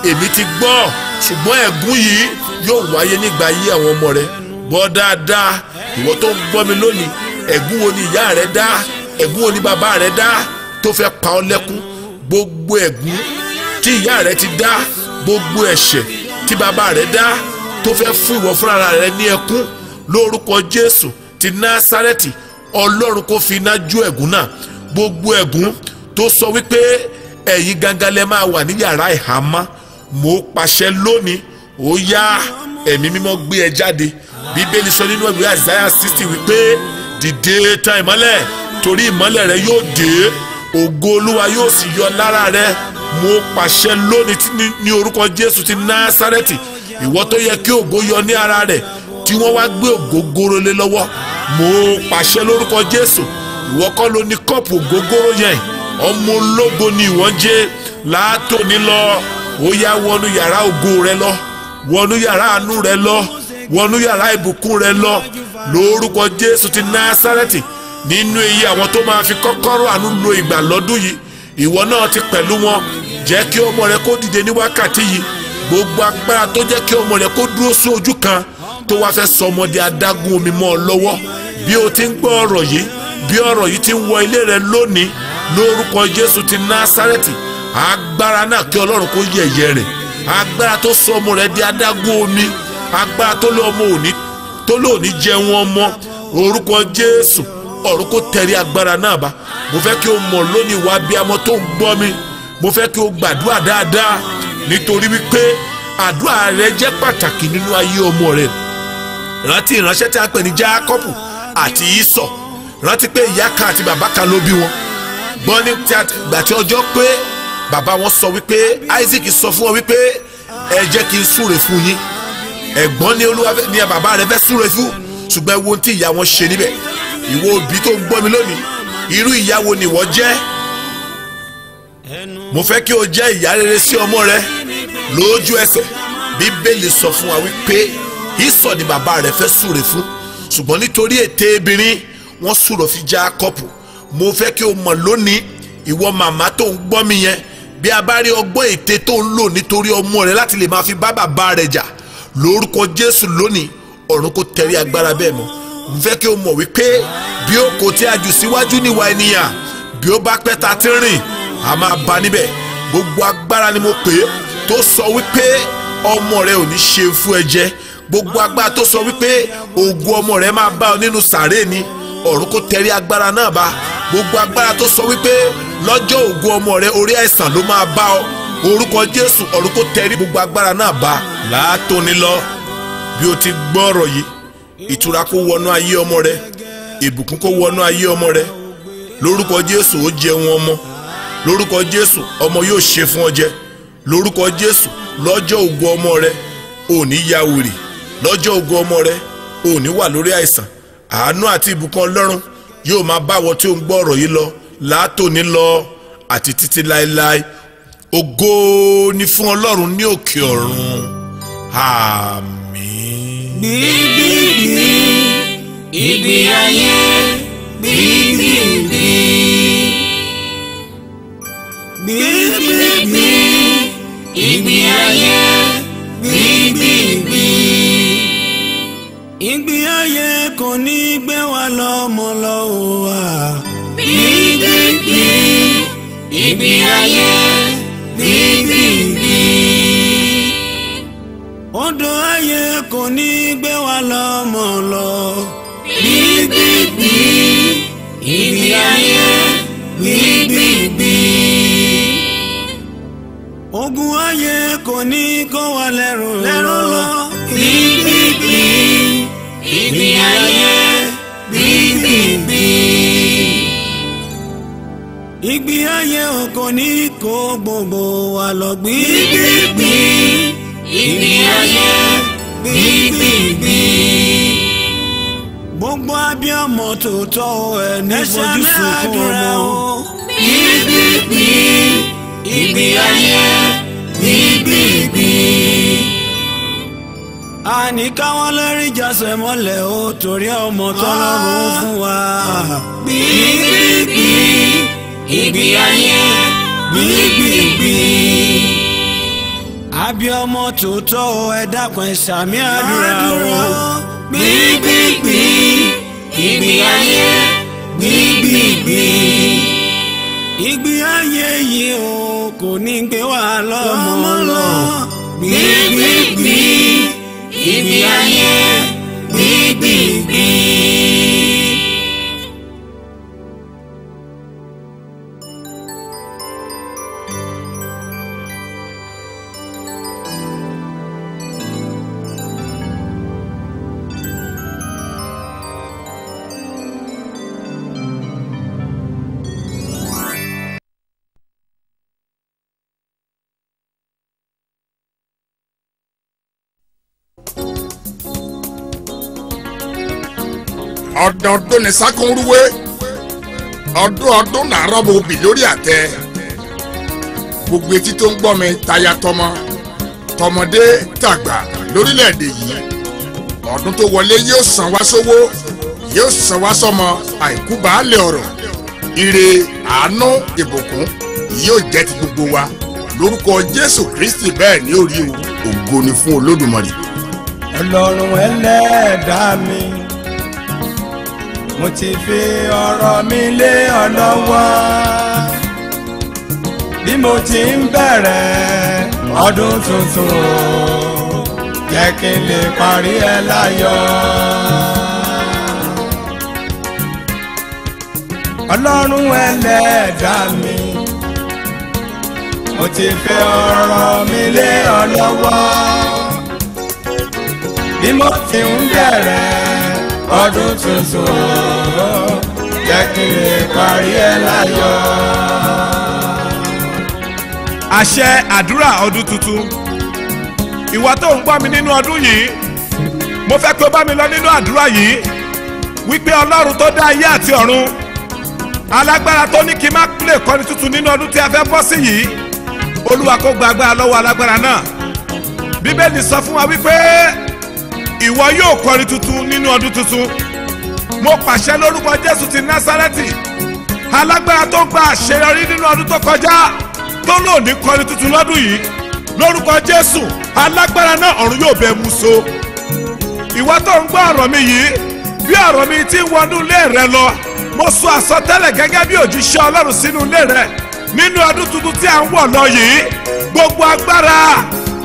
èmi ti gbọ́, ṣùgbọ́n ẹ̀gún yìí yóò wáyé nígbà ayé àwọn ọmọ rẹ. gbọ́ dáadáa, ìwọ tó ń gbọ́ mi lónìí, ẹ̀gún wo ni ìyá rẹ dá, ẹ̀gún wo ni bàbá rẹ dá tó fẹ́ pa ọ́ lẹ́kún? gbogbo ẹ̀gún tí ìyá rẹ ti dá, gbogbo ẹ̀ṣẹ̀ tí bàbá rẹ dá tó fẹ́ fún ìwọ fúnra rẹ ní ẹkún, lórúkọ Jésù ti Násárẹ́tì, Ọlọ́run kó fi iná jó ẹ̀gún náà. gbogbo ẹ̀gún tó sọ wípé ẹ̀yin gangan lẹ máa wà ní yàrá ìhámọ́, mo pàṣẹ lónìí, ó yá ẹ̀mí mímọ́ gbé ẹ jáde. Bíbélì sọ nínú ìwé Àìsáyà 60 wípé dìde tàn ìmọ́lẹ̀, torí ìmọ́lẹ̀ rẹ yóò dé, ògo Olúwa yóò sì yọ lára rẹ. mo pàṣẹ lónìí ní orúkọ Jésù ti Násárẹ́tì, ìwọ tó yẹ kí ògo yọ ní ara rẹ tí wọ́n wá gbé ògógóró lé lọ́wọ́, mo pàṣẹ lórúkọ Jésù, ìwọ kọ́ ló ní kọ́ọ̀pù ògógóró yẹn, ọmọ ológo ni ìwọ́n jẹ́. látòní lọ, ó yá wọnú yàrá ògo rẹ lọ, wọnú yàrá àánú rẹ lọ, wọnú yàrá ìbùkún rẹ lọ, lórúkọ Jésù ti Násárẹ́tì. nínú èyí àwọn tó máa fi kọ́kọ́rọ́ àánú lo ìgbà lọ́dún yìí, ìwọ náà ti pẹ̀lú wọn. jẹ́ kí ọmọ rẹ kó dìde ní wákàtí yìí. gbogbo agbára tó jẹ́ kí ọmọ rẹ kó dúró sí ojú kan, tó wá fẹ́ sọ ọmọdé adágún omi mọ́ ọ lọ́wọ́, bí o ti ń gbọ́ ọ̀rọ̀ yìí, bí ọ̀rọ̀ yìí ti ń wọ ilé rẹ lónìí, lórúkọ Jésù ti Násárẹ́tì, agbára náà kí ọlọ́run kó yẹ̀yẹ́ rẹ̀, agbára tó sọ ọmọ rẹ̀ di adágún omi, agbára tó lé ọmọ òní tó lóòní jẹun ọmọ, orúkọ Jésù ọ̀run kó tẹ̀rí agbára náà bá. Mo fẹ́ kí o mọ̀ lónìí wá bí amọ̀ tó ń gbọ́ mi, mo fẹ́ kí o gbàdúrà dáadáa nítorí wípé àdúrà rẹ jẹ́ pàtàkì nínú ayé ọmọ rẹ. Rántí ìránṣẹ́ tí a pè ní Jákọ́bù àti Ísọ̀, rántí pé ìyá kan àti bàbá kan ló bí wọn. Gbọ́ ní ìgbà tí ọjọ́ pé bàbá wọn sọ wípé Isaac sọ fún wọn wípé ẹ jẹ́ kí n súre fún yín. Ẹ̀gbọ́n ní Olúwa ní bàbá rẹ fẹ́ súre fún, ṣùgbọ́n ẹ wo ohun tí ìyá wọn ṣe níbẹ̀. Ìwọ òbí tó ń gbọ́ mi lónìí, irú ìyá wo ni ìwọ jẹ́? Mo fẹ́ kí o jẹ́ ìyá rere sí ọmọ rẹ lójú ẹsẹ̀. Bíbélì sọ fún wa wípé Ísọ̀ ni bàbá rẹ̀ fẹ́ súre fún, ṣùgbọ́n nítorí ète obìnrin wọ́n súre fi Jákọ́bù. Mo fẹ́ kí o mọ̀ lónìí, ìwọ màmá tó ń gbọ́ mi yẹn, bí a bá rí ọgbọ́n ète tó ń lò nítorí ọmọ rẹ láti lè máa fi bá bàbá rẹ̀ jà, lórúkọ Jésù lónìí ọ̀run kó tẹ̀rí agbára bẹ́ẹ̀ mọ́. Mo fẹ́ kí o mọ̀ wípé bí ó kò tí a jù síwájú níwà ènìyàn, bí ó bá pẹ́ ta ti rìn a máa bá níbẹ̀. Gbogbo agbára ni mo pè é tó sọ wípé ọmọ rẹ ò ní ṣe fún ẹ jẹ, gbogbo agbára tó sọ wípé ògo ọmọ rẹ máa bá ọ nínú sàréè ni, ọ̀run kó tẹ̀rí agbára náà bá. Gbogbo agbára tó sọ wípé lọ́jọ́ ògo ọmọ rẹ orí àìsàn ló máa bá ọ, orúkọ Jésù ọ̀run kó tẹ̀rí gbogbo agbára náà bá. Látòní lọ bí o ti gbọ́ ọ̀rọ̀ yìí, ìtura kó wọnú ayé ọmọ rẹ, ìbùkún kó wọnú ayé ọmọ rẹ, lórúkọ Jésù ó jẹun ọmọ, lórúkọ Jésù ọmọ yóò ṣe fún ọ jẹ, lórúkọ Jésù lọ́jọ́ ògo ọmọ rẹ ò ní ya wèrè, lọ́jọ́ ògo ọmọ rẹ ò ní wà lórí àìsàn. Àánú àti ìbùkún Ọlọ́run yóò máa bá wọ tí ó ń gbọ́ ọ̀rọ̀ yìí lọ látòní lọ àti títí láéláé. Ògo ni fún Ọlọ́run ní òkè ọ̀run. Àmín. Gbígbígbí ìgbé ayé gbígbígbí. Gbígbígbí ìgbé ayé gbígbígbí. Ìgbé ayé kò ní gbé wa lọ́mọ lọ́wọ́ wa. Gbígbígbí ìgbé ayé gbígbígbí. Odò ayé kò ní gbé wa lọ́mọ lọ. Gbígbígbí ìgbé ayé gbígbígbí. Ogun ayé kò ní kó wa lẹ́rù lọ. Gbígbígbí ìgbé ayé gbígbígbí. Ìgbé ayé kò ní kó gbogbo wa lọ. Gbígbígbí ìgbé ayé gbígbígbí. Gbogbo abiyamọ tòótọ́ ẹ ní fojú sunkún ọmọ. Gbígbígbí ìgbé ayé gbígbígbí. Àní káwọn lórí jásẹ̀ mọ́lẹ̀ ó torí ọmọ tọ́lọ́run fún wa. Gbígbígbí ìgbé ayé gbígbígbí. Abiyamọ tòótọ́ ẹ dákun ẹ ṣàmì àdúrà o. Gbígbígbí ìgbé ayé gbígbígbí. Ìgbé ayé yìí o kò ní gbé wa lọ́mọ lọ. Gbígbígbí ìgbé ayé gbígbígbí. ọdọọdún ni sákúnrúwé ọdún làárọ̀ bò bì lórí àtẹ gbogbo etí tó ń gbọ́ mi táyà tọmọdé tàgbà lórílẹ̀‐èdè yìí ọdún tó wọlé yóò san wá sówó yóò san wá sọ́mọ àìkú baálé ọ̀rọ̀ ire àánú ìbùkún yóò jẹ́ ti gbogbo wa lórúkọ Jésù Kristi bẹ́ẹ̀ ni ó rí ògo ni fún Olódùmarè. Ọlọ́run ẹlẹ́dàá mi mo ti fi ọ̀rọ̀ mi lé ọ lọ́wọ́ bí mo ti ń bẹ̀rẹ̀ ọdún tuntun o jẹ́ kí n lè parí ẹ̀ láyọ̀. Ọlọ́run ẹlẹ́dàá mi mo ti fẹ́ ọ̀rọ̀ mi lé ọ lọ́wọ́ bí mo ti ń bẹ̀rẹ̀ ọdún tuntun o jẹ́ kí n lè parí ẹ̀ láyọ̀. Àṣẹ àdúrà ọdún tuntun. Ìwọ tó ń gbọ́ mi nínú ọdún yìí, mo fẹ́ kí o bá mi lọ nínú àdúrà yìí wípé Ọlọ́run tó dá ayé àti ọ̀run, alágbára tó ní kí n má lè kọrin tuntun nínú ọdún tí a fẹ́ bọ́ sí yìí, Olúwa kó gba agbára lọ́wọ́ alágbára náà. Bíbélì sọ fún wa wípé ìwọ yóò kọrin tuntun nínú ọdún tuntun. Mo pàṣẹ lórúkọ Jésù ti Násárẹ́tì, alágbára tó gba àṣeyọrí nínú ọdún tó kọjá tó lòdì kọrin tuntun lọ́dún yìí, lórúkọ Jésù alágbára náà ọ̀run yóò bẹ̀ mú so. Ìwọ tó ń gbọ́ ọ̀rọ̀ mi yìí, bí ọ̀rọ̀ mi ti wọnú ilé rẹ lọ, mo sọ àsọtẹ́lẹ̀ gẹ́gẹ́ bí òjíṣẹ́ Ọlọ́run sínú ilé rẹ nínú ọdún tuntun tí a ń wọ̀ lọ yìí. Gbogbo agbára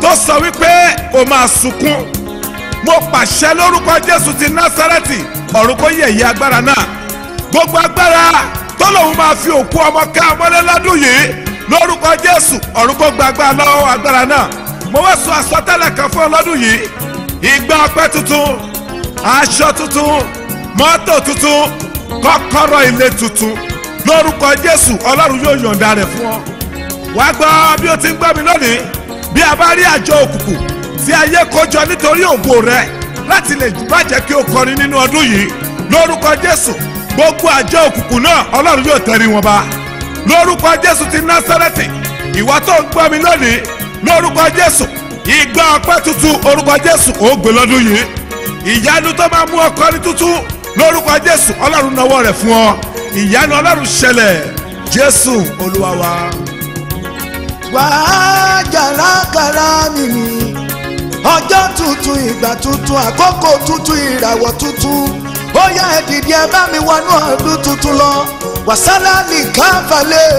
tó sọ wípé o máa sunkún, mo pàṣẹ lórúkọ Jésù ti Násárẹ́tì, ọ̀run kó yẹ̀yẹ́ agbára náà. Gbogbo agbára tó lòun máa fi òkú ọmọ ká ọmọlé lọ́dún yìí, lórúkọ Jésù ọ̀run kó gba agbára lọ́wọ́ agbára náà. Mo wá sọ àsọtẹ́lẹ̀ kan fún ọlọ́dún yìí: ìgbà ọpẹ́ tuntun, aṣọ tuntun, mọ́tò tuntun, kọ́kọ́rọ́ ilé tuntun, lórúkọ Jésù Ọlọ́run yóò yọ̀ǹda rẹ̀ fún ọ. Wá gbọ́ bí o ti ń gbọ́ mi lónìí, bí a bá rí àjọ òkùnkùn tí ayé kójọ nítorí ògo rẹ láti lè má jẹ́ kí o kọrin nínú ọdún yìí, lórúkọ Jésù gbogbo àjọ òkùnkùn náà Ọlọ́run yóò tẹrí wọn ba. Lórúkọ Jésù ti Násárẹ́tì, ìwọ tó ń gbọ́ mi lónìí, lórúkọ Jésù ìgbà ọpẹ́ tuntun, orúkọ Jésù ó gbé lọ́dún yìí. Ìyanu tó máa mú ọ kọrin tuntun, lórúkọ Jésù Ọlọ́run nawọ́ rẹ̀ fún ọ. Ìyanu Ọlọ́run ṣẹlẹ̀, Jésù Olúwa wa. Wàá jàlákàrà mímì, ọjọ́ tuntun, ìgbà tuntun, àkókò tuntun, ìràwọ̀ tuntun, ó yá ẹ dìde ẹ bá mi wọnú ọdún tuntun lọ. Wàsálà lè káfàlẹ̀,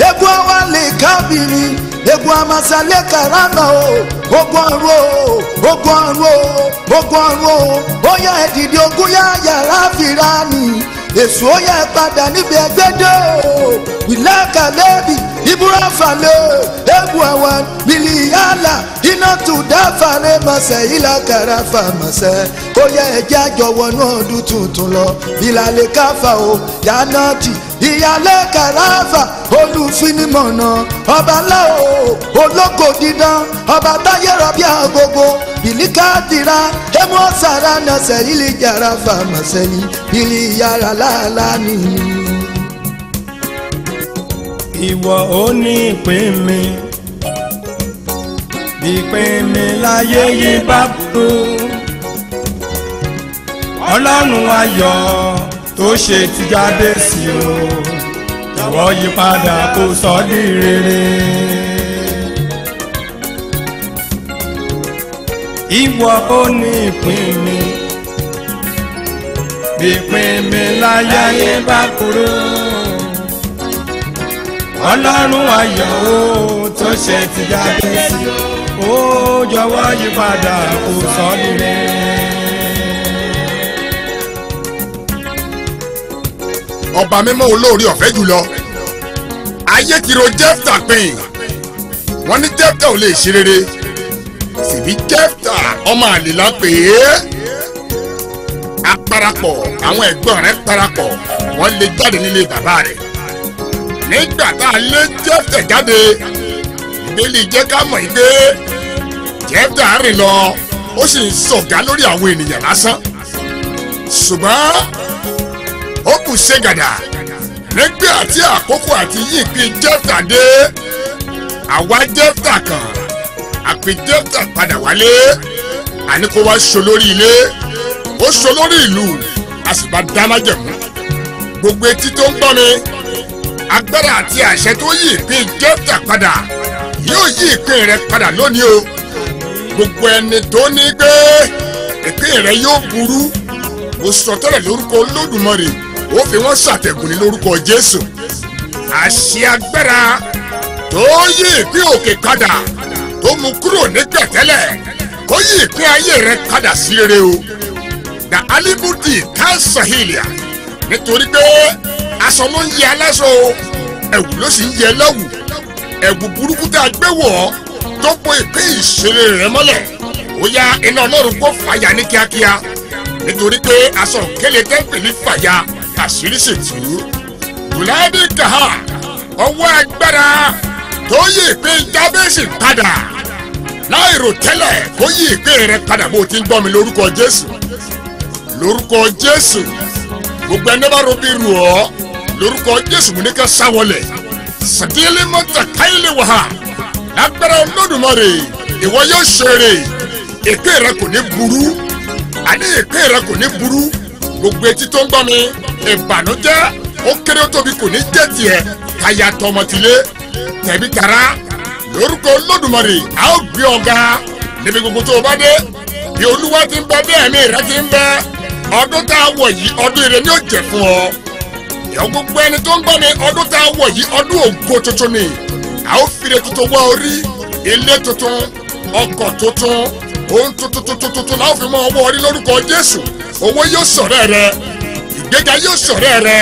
egun àwa lè kábìrì, egun àmàsálẹ̀ kàràmà o, ogun ọ̀run o, ogun ọ̀run o, ogun ọ̀run o, ó yá ẹ dìde ogun yá yàrá fìràní, èso ó yá ẹ padà níbi ẹgbẹ́dẹ́ o, ìlàkàlẹ́bì ibura fale ebu awan biliyala iná tùdá fale masẹ ìlàkàrà fa masẹ ó yẹ ẹjẹ àjọwọnú ọdún tuntun lọ ìlàlẹ káfa o yanati ìyàlẹ kàràfà olùfinimọ̀nà ọba ńlá o ológo dídán ọba táyé rọbí agogo bìlíkàdìrà ẹmu ọ̀sára nàṣẹ ìlìjàrà fa masẹ ìlìyàrá làálàá nìyí. Ìwọ ò ní ìpín mi, bí ìpín mi láyé yìí bá burú. Ọlọ́run ayọ̀ tó ṣe ti Jábésì o, jọ̀wọ́ yí padà kó sọ di rere. Ìwọ ò ní ìpín mi, bí ìpín mi láyé yìí bá burú. Ọlọ́run ayọ̀ o tó ṣe ti Jábésì o, jọ̀wọ́ yí padà kó sọ di rere. Ọba mímọ́ olóore ọ̀fẹ́ jùlọ, ayé ti ro Jẹ́fítà pín, wọ́n ní Jẹ́fítà ò lè ṣe rere, síbi Jẹ́fítà ọmọ àlèlá pè é. Aparapọ̀ àwọn ẹ̀gbọ́n rẹ̀ parapọ̀, wọ́n lè jáde nílé bàbá rẹ̀. Nígbà tá a lé Jẹ́fítà jáde, ìbéèlì jẹ́ ká mọ̀ yìí pé Jẹ́fítà rìn lọ, ó sì ń sọ̀gá lórí àwọn ènìyàn lásán. Ṣùgbọ́n ó kù ṣe gàdà nígbà tí àkókò àti yí ìpín Jẹ́fítà dé. Àwa Jẹ́fítà kan àpè Jẹ́fítà padà wálé, àní kó wá ṣo lórí ilé, ó ṣo lórí ìlú, a sì bá dá májẹ̀mú. Gbogbo etí tó ń gbọ́ mi, agbára àti àṣẹ tó yí ìpín Jẹ́fítà padà yóò yí ìpín rẹ padà lónìí o. Gbogbo ẹni tó ní pé ìpín rẹ yóò burú, mo sọ tẹ́lẹ̀ lórúkọ Olódùmarè, ó fi wọ́n ṣàtẹ̀gùn ní lórúkọ Jésù. Àṣẹ agbára tó tó yí ìpín òkè padà tó mú kúrò ní pẹ̀tẹ́lẹ̀ kó yí ìpín ayé rẹ padà sí rere o. na alibudi kansahilia nítorí pé aṣọ ló ń yẹ aláṣọ ẹ̀wù ló sì ń yẹ lẹ́wù. ẹ̀wù burúkú tá a gbé wọ̀ ọ́ tó bo ìpín ìṣeré rẹ mọ́lẹ̀ ó yá iná ọlọ́run kó fàyà ní kíákíá nítorí pé aṣọ òkèlè tẹ́ńpìlì fàyà àṣírí sì tú. bùláàdì kàhá ọwọ́ agbára tó yí ìpín jábẹ́sì padà láìrò tẹ́lẹ̀ kó yí ìpín rẹ padà bó ti ń gbọ́ mi lórúkọ jésù. lórúkọ jésù gbogbo ẹni bá robi rù ọ́ lórúkọ jésù mú ní ká sáwọlẹ̀ sàdílé mọ́tà káyọ̀lẹ̀ wàhà lágbára olódùmarè ìwọ yóò ṣeré ìpín rẹ kò ní burú àní ìpín rẹ kò ní burú gbogbo etí tó ń gbọ́ mi ìbànújẹ́ ó kéré ó tóbi kò ní jẹ́ tiẹ̀ káyà tọmọtìlé tẹ̀bí tara lórúkọ olódùmarè a ó gbé ọ̀gá níbi gbogbo tó o bá dé bí olúwa ti ń bẹ bí ẹ̀mí rẹ ti ń bẹ ọdún tá a wọ̀ yìí ọdún ire ni ó jẹ́ fún ọ. ìyá gbogbo ẹni tó ń gbọ́ mi ọdún tá a wọ̀ yìí ọdún ògo tuntun ni a ó fìrè tuntun wá orí ilé tuntun ọkọ̀ tuntun ohun tuntun la ó fi mọ ọwọ́ orí lórúkọ jésù owó yóò ṣọ̀rẹ́ rẹ ìgbéga yóò ṣọ̀rẹ́ rẹ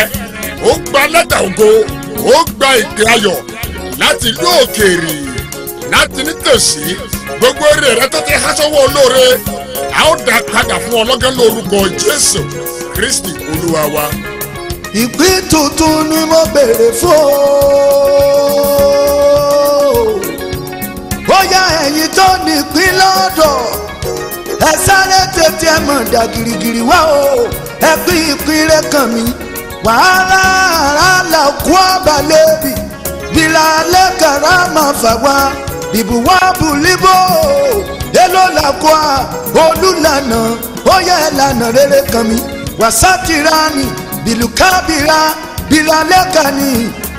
ó gba lẹ́tà ògo ó gba ìpè ayọ̀ láti ìlú òkèèrè láti nítòsí gbogbo èrè rẹ tó ti há sọ́wọ́ olóore a ó dá padà fún ọlọ́gán lórúkọ jésù kristi olúwa wa. ìpín tuntun ni mo béèrè fún bóyá ẹ̀yin tó nípín lọ́dọ̀ ẹ sáré tètè ẹ mọ̀ dà gírígírí wá o ẹ pín ìpín rẹ kàn mí wàhálà àràlà kú àbálẹ̀ bì bìlà lẹ́kàrà máa fà wá ìbùwá bùlíbò èlò làkúà olùlànà ó yẹ ìlànà rere kan mi wàsátìránì bìlùkábìrà bìlàlẹ́kàní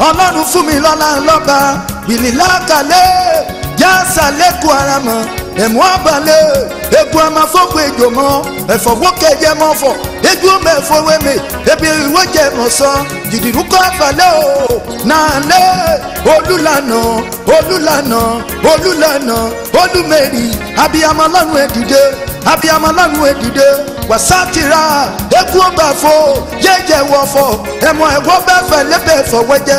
ọlọ́run fún mi lọ́lá lọ́ba bìlìlákàlẹ́ yásàlẹ́kù aramọ̀ ẹ̀mú abalẹ̀ egun amafọ́gbọ̀ ejò mọ́ ẹ̀fọ̀wọ́kẹ̀jẹ̀ mọ́fọ̀ ejú mẹ́fọ̀wẹ́mẹ́ ebi ìwọ́jẹ̀ mọ̀sọ́ jìdìrúkọ́ àfàlẹ́ o nàlẹ́ olùlànà olùlànà olùlànà olùmẹ̀rì abiyamọ lọ́rùn ẹ̀dìdẹ abiyamọ lọ́rùn ẹ̀dìdẹ wasatira eku ọgbàfọ yẹjẹ wọfọ ẹmọ ẹwọ bẹfẹ lẹbẹfọ wẹjẹ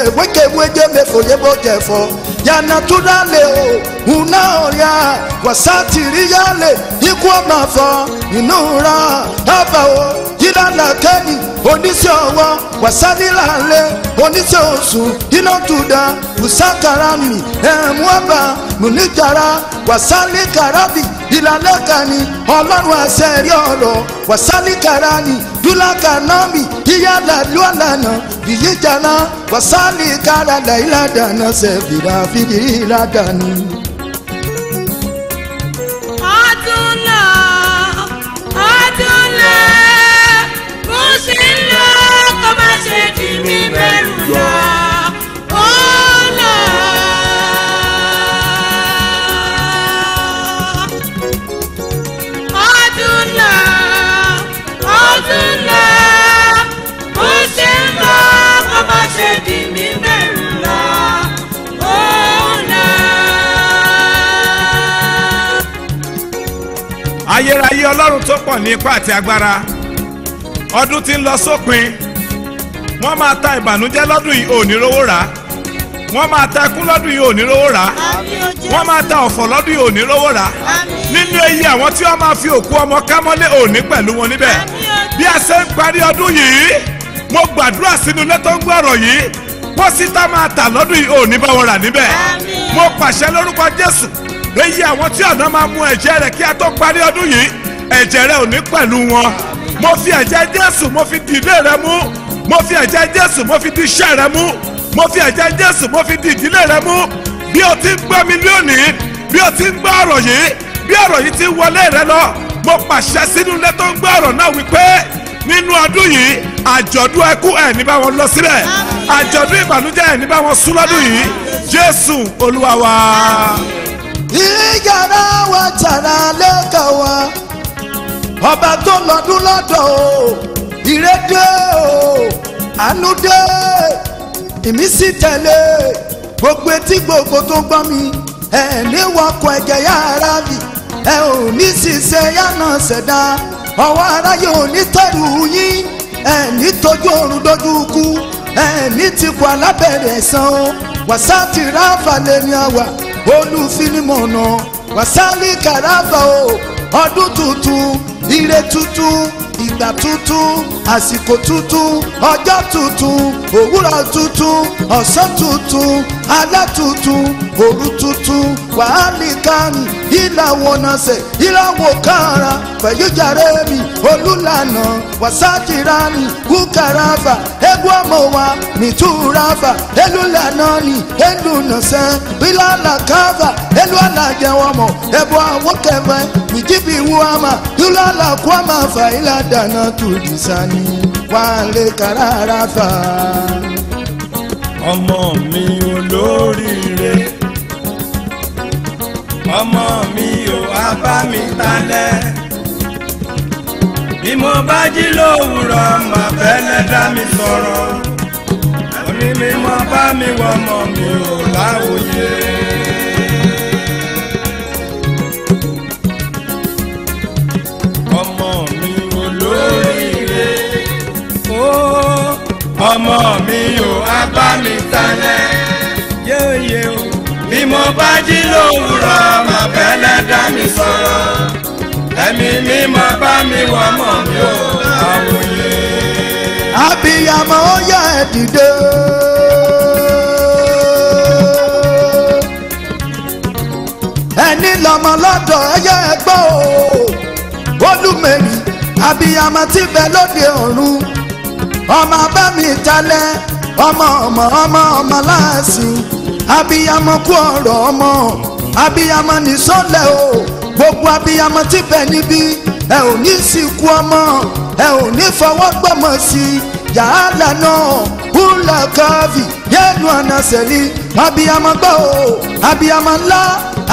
wẹjẹ mẹfọ yẹbọ jẹfọ yanaturale o una ọrịa wasatiri yale ikú ọgbàfọ ìnura ẹbà o yílànà kẹni oníṣẹ́ ọwọ́ wasalilale oníṣẹ́ oṣù inatuda usakarami ẹmú ọba munijara wasalikarabi ìlàlẹ́kàní ọlọ́run àṣẹrí ọ̀rọ̀ wàsálìkàrání dúlákànámì ìyáàlá lọ́lànà ìyíjàná wàsálìkàràlà ìlàdànà ṣẹ̀fìrà fìdí ìlàdànù. ọdún lọ bó ṣe ń lọ kó má ṣe dì mí bẹ̀rù lọ. ayérayé ọlọ́run tó pọ̀ ní ipá àti agbára ọdún tí ń lọ sópin wọ́n máa ta ìbànújẹ́ lọ́dún yìí ò ní rówó rà wọ́n máa ta ẹkún lọ́dún yìí ò ní rówó rà wọ́n máa ta ọ̀fọ̀ lọ́dún yìí ò ní rówó rà nínú èyí àwọn tí wọ́n máa fi òkú ọmọ kámọ́lé òní pẹ̀lú wọn níbẹ̀ bí a ṣe ń parí ọdún yìí mo gbàdúrà sínú ilé tó ń gbọ́ ọ̀rọ̀ yìí pósítà máa tà lọ́dún yìí ò ní bá wọn rà níbẹ̀ mo pàṣẹ lórúkọ Jésù èyí àwọn tí ọ̀nà máa mu ẹ̀jẹ̀ rẹ̀ kí a tó parí ọdún yìí ẹ̀jẹ̀ rẹ̀ ò ní pẹ̀lú wọn mo fi ẹ̀jẹ̀ Jésù mo fi di ilé rẹ mú mo fi ẹ̀jẹ̀ Jésù mo fi di iṣẹ́ rẹ mú mo fi ẹ̀jẹ̀ Jésù mo fi di ìdílé rẹ mú bí o ti ń gbọ́ mi lónìí bí o ti ń gbọ́ ọ̀rọ̀ yìí bí ọ̀rọ̀ yìí ti ń wọlé rẹ lọ mo pàṣẹ sínú ilé tó ń gbọ́ ọ̀rọ̀ náà wípé nínú ọdún yìí àjọ̀dún ẹkún ẹ̀ ní bá wọn lọ síbẹ̀ àjọ̀dún ìbànújẹ́ ẹ̀ ní bá wọn sún lọ́dún yìí Jésù Olúwa wa. ìyára wa tàrà lẹ́kà wa ọba tó lọ́dún lọ́dọ̀ o ìrédé o àánú dé ìmísí tẹ̀lé gbogbo etí gbogbo tó gbọ́ mi ẹ ní wọkọ̀ ẹ̀jẹ̀ yára bì ẹ ò ní ṣiṣẹ́ yánà ṣẹ̀dá ọwọ́ aráyé ò ní tẹ̀rù yín ẹ ní tójú oorun dójú kú ẹ ní tìkú alábẹ̀rẹ̀ ẹ̀sán o wàsáàtì ráfà lẹ́ni àwà olùfinimọ̀nà wàsáàlì kàràfà o ọdún tuntun ire tuntun ìgbà tuntun àsìkò tuntun ọjọ́ tuntun òwúrọ̀ tuntun ọ̀sán tuntun alẹ́ tuntun òru tuntun wàhálì kánì ìlàwọ̀ nàṣẹ̀ ìlàwọ̀ kára fẹ̀yìjàre mi olùlànà wàsákìránì kúkàràfà ẹgbẹ́ ọmọ wa nìtúràfà elùlànà ni elùnàṣẹ̀ ìlànà káfà elùlàjẹwọmọ ẹbọ àwọn kẹfẹ ìjìbì wúwàmà ìlànà kwamà fà ìlàdànà tùdìsánì wàhálì kàràràfà. ọmọ mi olóríire ọmọ mi ò wá bá mi talẹ̀ bí mo bá jí lówùrọ̀ mà fẹ́lẹ́ dá mi sọ̀rọ̀ òní mi mọ bá mi wọ ọmọ mi ò láwòye. ọmọ mi olóríire ọmọ mi ò wá bá mi talẹ̀ yéye o bí mo bá jí lówùrọ̀ mà fẹ́lẹ́ dá mi sọ̀rọ̀ ẹ̀mí mi máa bá mi wọ ọmọ mi ò láwòye. abiyamọ ó yá ẹ dìde. ẹni lọ́mọ lọ́dọ̀ ẹyẹ ẹgbọ́ o olùmẹ̀rì abiyamọ tí bẹ lóde ọ̀run ọmọ abẹ́mi jalẹ̀ ọmọ láàsì abiyamọ kú ọ̀rọ̀ ọmọ abiyamọ nìsọ́lẹ̀ o gbogbo abiyamọ tí bẹ níbí ẹ ò ní sìnkú ọmọ ẹ ò ní fọwọ́ gbọ́mọ sí i yàrá náà húlà káfí yẹnu ànàṣẹ́lì abiyamọ gbọ́ o abiyamọ ńlá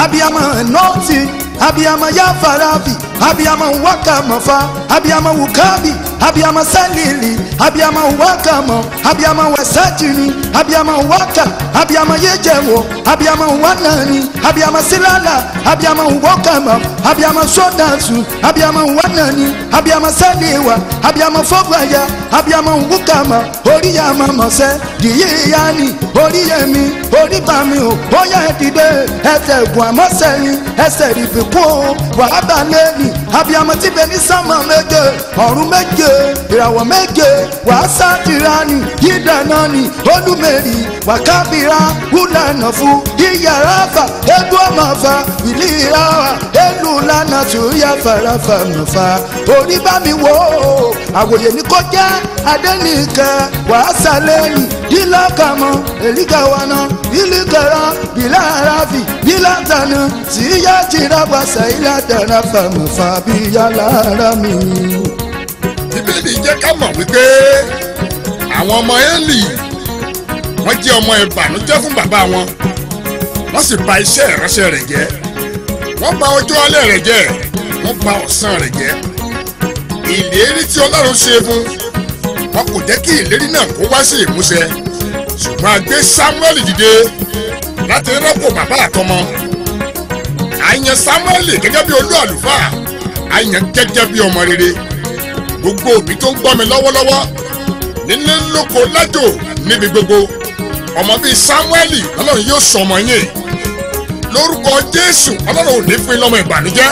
abiyamọ nọ́ọ̀tì abiyamọ yafarafi abiyamọ wakamọfa abiyamọ wukabi abiyamọ sẹlili abiyamọ wakamọ abiyamọ wẹsẹjini abiyamọ waka abiyamọ yejẹwọ abiyamọ wanani abiyamọ silala abiyamọ wakama abiyamọ sọdansu abiyamọ wanani abiyamọ sẹliwa abiyamọ fọgbàya abiyamọ wukama oríyàmọ mọsẹ dìyíyani oríyẹmí oríbàmí o bóyá ẹdìdẹ ẹsẹ ẹgùn àmọsẹyìn ẹsẹ ìbìkún o wàhábà lẹni abiyamọ tí bẹ ní sánmà méje ọ̀run méje ìràwọ̀ méje wàásà tìrani yídàná ni olùmẹ̀rì wàkábìrà wúlànà fún yíyàrá egbò ọmọfà ìlú ìhàwà èlù lánà tó yà farafa mọ̀fà orí bá mi wò ó àwòyè ní kò jẹ́ adẹ́nìkẹ́ wàásà lẹ́yìn dílọ́kàmọ́ èlíkàwánà ìlíkẹ̀rọ bìláàràfì bìlátànà síyá tìrabàṣà ìlàdàrà fàmọ̀fà bíyà lára mi. bíbélì jẹ́ ká mọ̀ wípé àwọn ọmọ Élì wọ́n jẹ́ ọmọ ìbànújẹ́ fún bàbá wọn wọ́n sì bà iṣẹ́ ìránṣẹ́ rẹ̀ jẹ́ wọ́n bà ọjọ́ alẹ́ rẹ̀ jẹ́ wọ́n bà ọ̀sán rẹ̀ jẹ́ ìlérí tí Ọlọ́run ṣe fún wọn kò jẹ́ kí ìlérí náà kó wá sí ìmúṣẹ ṣùgbọ́n a gbé Sámúẹ́lì dìde láti rọ́pò bàbá àtọmọ a yàn Sámúẹ́lì gẹ́gẹ́ bí olú àlùfáà a yàn gẹ́gẹ́ bí ọmọ rere gbogbo òbí tó ń gbọ́ mi lọ́wọ́lọ́wọ́ nílé lóko lájò níbi gbogbo ọmọ bíi Sámúẹ́lì Ọlọ́run yóò sọ ọmọ yín lórúkọ Jésù Ọlọ́run ò ní fún lọ́mọ ìbànújẹ́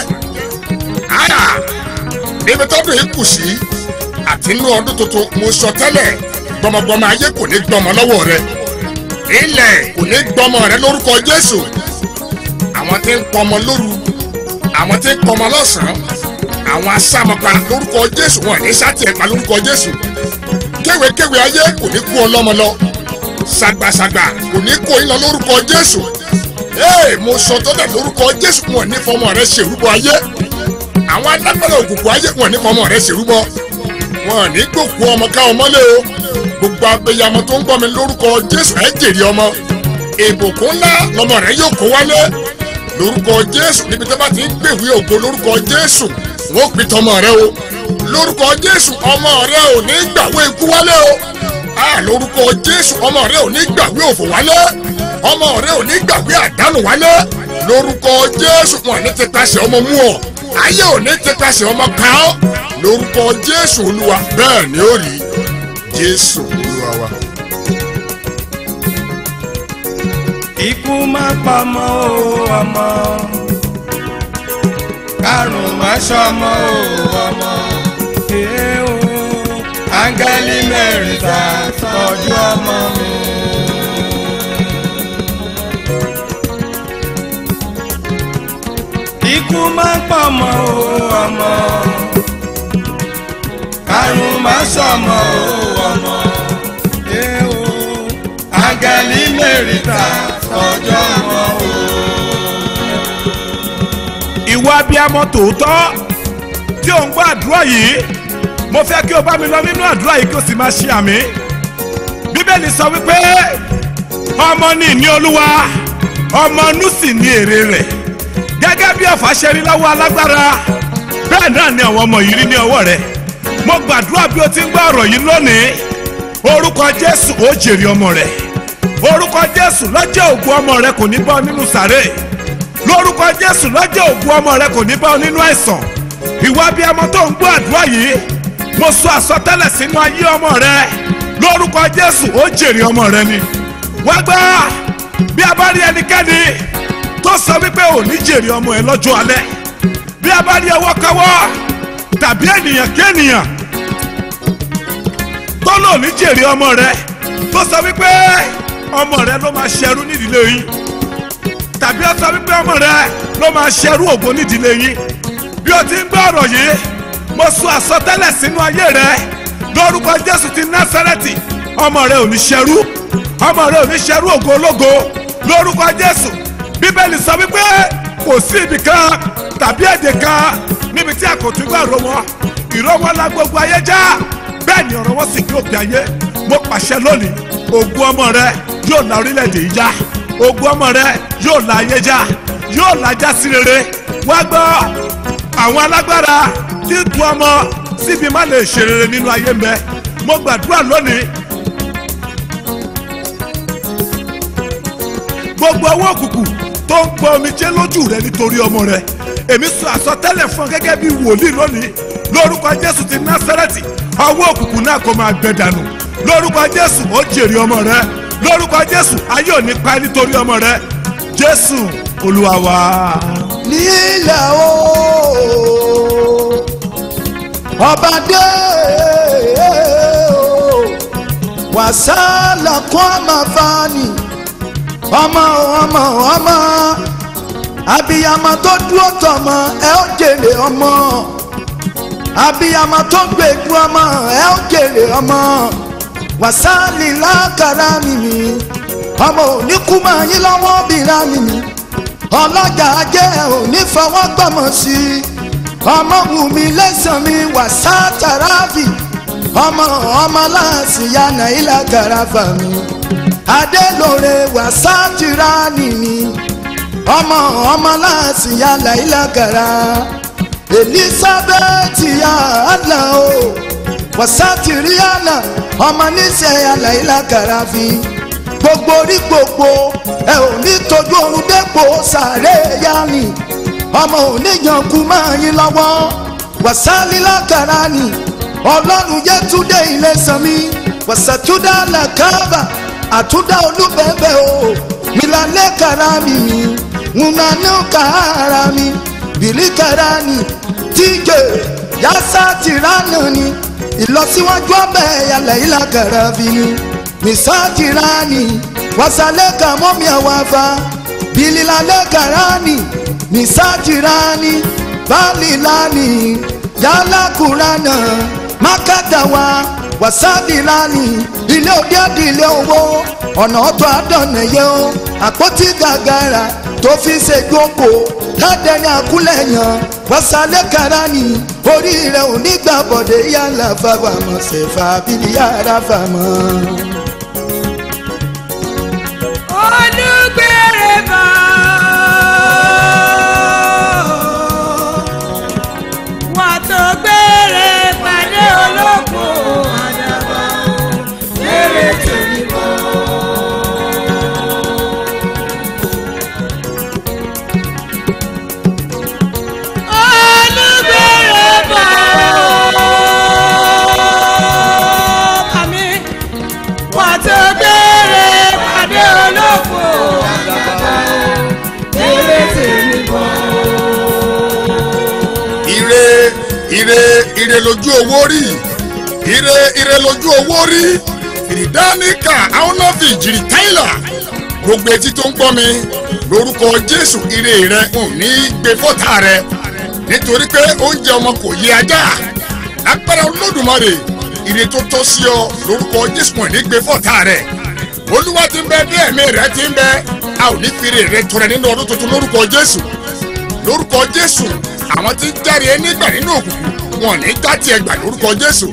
níbi tọ́dún yìí kù sí àti inú ọdún tuntun mo sọ tẹ́lẹ̀ gbọmọgbọmọ ayé kò ní gbọmọ lọ́wọ́ rẹ ilẹ̀ kò ní gbọmọ rẹ lórúkọ Jésù àwọn tí ń pọmọ lóru àwọn tí ń pọmọ lọ́sàn-án àwọn asámọpa lórúkọ Jésù wọn ní sátìẹ̀pá lórúkọ Jésù kéwékéwé ayé kò ní kú ọlọ́mọ lọ ṣàgbàṣàgbà kò ní kó iná lórúkọ Jésù mo sọ tọ́lẹ̀ lórúkọ Jésù wọn ní fọmọ rẹ ṣèrúbọ ayé àwọn alágbára òkùnkùn ayé wọn ní fọmọ rẹ ṣèrúbọ wọn ní gbòkú ọmọ ká ọmọ lé o gbogbo abiyamọ tó ń gbọ́ mi lórúkọ Jésù ẹ jèrè ọmọ ìbùkún ńlá lọmọ rẹ yóò kó wálé lórúkọ Jésù níbi tó bá ti ń gbèwé ògo lórúkọ Jésù wọn ò pín tọmọ rẹ o lórúkọ Jésù ọmọ rẹ ò ní gbàwé ikú wálé o lórúkọ Jésù ọmọ rẹ ò ní gbàwé òfò wálé ọmọ rẹ ò ní gbàgbé àdánù wálé lórúkọ Jésù. wọn ní ti pàṣẹ ọmọ mú ọ ayé ò ní ti pàṣẹ ọmọ ká ọ lórúkọ Jésù Olúwa bẹ́ẹ̀ ni ó rí Jésù Olúwa wa. ikú má pamọ́ o ọmọ karùn má ṣọmọ o ọmọ o áńgẹ́lì mẹ́rìndà tọ́jú ọmọ mi. ikú má pamọ́ o ọmọ karùn má ṣọmọ o ọmọ o áńgẹ́lì mẹ́rìndà tọ́jú ọmọ o. ìwà abiyamọ tòótọ́ tí ò ń gbọ́ àdúrà yìí mo fẹ́ kí o bá mi lọ nínú àdúrà yìí kí o sì máa ṣe àmì. bíbélì sọ wípé ọmọ ní ìní Olúwa ọmọ inú sì ní èrè rẹ̀. gẹ́gẹ́ bí ọ̀fà ṣe rí lọ́wọ́ alágbára bẹ́ẹ̀ náà ni àwọn ọmọ yìí rí ní ọwọ́ rẹ̀. mo gbàdúrà bí o ti ń gbọ́ ọ̀rọ̀ yìí lónìí orúkọ Jésù ó jèrè ọmọ rẹ̀. orúkọ Jésù lọ́jọ́ ògùn ọmọ rẹ̀ kò ní bọ́ nínú sàré. lórúkọ Jésù lọ́jọ́ ògùn ọmọ rẹ̀ kò ní bọ́ nínú àìsàn. ìwà abiyamọ tó ń gbọ́ àdúrà yìí mo sọ àsọtẹ́lẹ̀ sínú ayé ọmọ rẹ lórúkọ Jésù ó jèrè ọmọ rẹ ni. wá gbọ́ bí a bá rí ẹnikẹ́ni tó sọ wípé ò ní jèrè ọmọ ẹ lọ́jọ́ alẹ́, bí a bá rí ọwọ́ kọ́wọ́ tàbí ènìyàn kéènìyàn tó lò ní jèrè ọmọ rẹ tó sọ wípé ọmọ rẹ ló máa ṣẹrú nídìílé yín tàbí ó sọ wípé ọmọ rẹ ló máa ṣẹrú ògo nídìílé yín, bí o ti ń gbọ́ ọ̀rọ̀ yìí mo sọ àsọtẹ́lẹ̀ sínú ayé rẹ lórúkọ Jésù ti Násárẹ́tì. ọmọ rẹ ò ní ṣẹrú, ọmọ rẹ ò ní ṣẹrú ògo ológo lórúkọ Jésù. bíbélì sọ wípé kò sí ibì kan tàbí èdè kan níbi tí a kò tún gbà ró wọn, ìró wọn la gbogbo ayé já, bẹ́ẹ̀ ni ọ̀rọ̀ wọn sì kí òpin ayé. mo pàṣẹ lónìí ògo ọmọ rẹ yóò la orílẹ̀-èdè yìí já, ògo ọmọ rẹ yóò la ayé já, yóò la já sí rere. wá gbọ́ àwọn alágbára tí ń tu ọmọ síbi má lè ṣe rere nínú ayé mẹ́. mo gbàdúrà lónìí gbogbo owó òkùnkùn tó ń pọ omijé lójú rẹ nítorí ọmọ rẹ, èmi sọ àsọtẹ́lẹ̀ fún ọ gẹ́gẹ́ bí wòlíì lónìí lórúkọ Jésù ti Násárẹ́tì. ọwọ́ òkùnkùn náà kò máa gbẹ dànù lórúkọ Jésù. ó jèrè ọmọ rẹ lórúkọ Jésù. ayé ò ní pa nítorí ọmọ rẹ. Jésù Olúwa wa. nílẹ̀ o ọba dé o wàsálà kún àmàfààní ọmọ ọmọ ọmọ abiyamọ tó dúró tọmọ ẹ ó jèrè ọmọ, abiyamọ tó gbẹ̀gbọ́ ọmọ ẹ ó jèrè ọmọ. wàsálì lákàrà mímí ọmọ òní kú máa yín lọ́wọ́ bìrà mímí ọlọ́jà ajé òní fọwọ́ gbọ́mọ sí i. ọmọ wù mí lẹ́sàn mi wàsá tàràfì ọmọ ọmọ láàsì yànnà ìlà gàràfà mi adélòrè wàsá tìránì mi ọmọ ọmọ láàsì yànnà ìlà gàrà Elizabeth yàrá o wàsá tìríyànà ọmọ níṣẹ́ yànnà ìlà gàràfì gbogbo orí gbogbo ẹ ò ní tójú oorun dépò sàré yanni ọmọ oníyanku máa yín lọ́wọ́ wàsálí lákàrà ni ọlọ́run yẹ túndé ilé sanmi wàsàtúndà làkàbà àtúndà olúbẹ̀bẹ̀ o mílàlẹ́ kàrà mi múnanú kàrà mi bìlí kàrà ni tíjẹ yásá tìránà ni ìlọsíwájú ọbẹ̀ yàlẹ̀ ìlàkàrà fi ni mísà tìránì wàsálẹ̀ kàmọ́mí àwàfà bìlílàlẹ́ kàrà ni misajirani balilani yalakurana makadawa wasadilani ilé òde àdì ilé owó ọ̀nà ọ̀tọ̀ àdọ̀nẹ̀yẹ o àpótí gàgàrà tó fi ṣe gbogbo kádẹ́ni àkúlẹ̀yàn wasalẹ̀ karani orí rẹ̀ ò ní gbà bọ̀dé yàrá fàgbàmọ̀ ṣẹ̀fà bíi yàrá fàmọ́. olùgbèrè bá. ire lójú owó rí ire lójú owó rí ìdáníkà àwọn náà fi ìjìrì táìlà gbogbo etí tó ń gbọ́ mi lórúkọ Jésù ire rẹ ò ní gbé fọ́tà rẹ nítorí pé oúnjẹ ọmọ kò yé ajá lágbára Olódùmarè ire tó tọ́ sí ọ lórúkọ Jésù kò ní gbé fọ́tà rẹ Olúwa ti ń bẹ bí ẹ̀mí rẹ ti ń bẹ a ò ní fi ire rẹ tọrẹ nínú ọdún tuntun lórúkọ Jésù àwọn tí ń járe nígbà nínú òkùnkùn wọn ní já tiẹ̀ gbà lórúkọ Jésù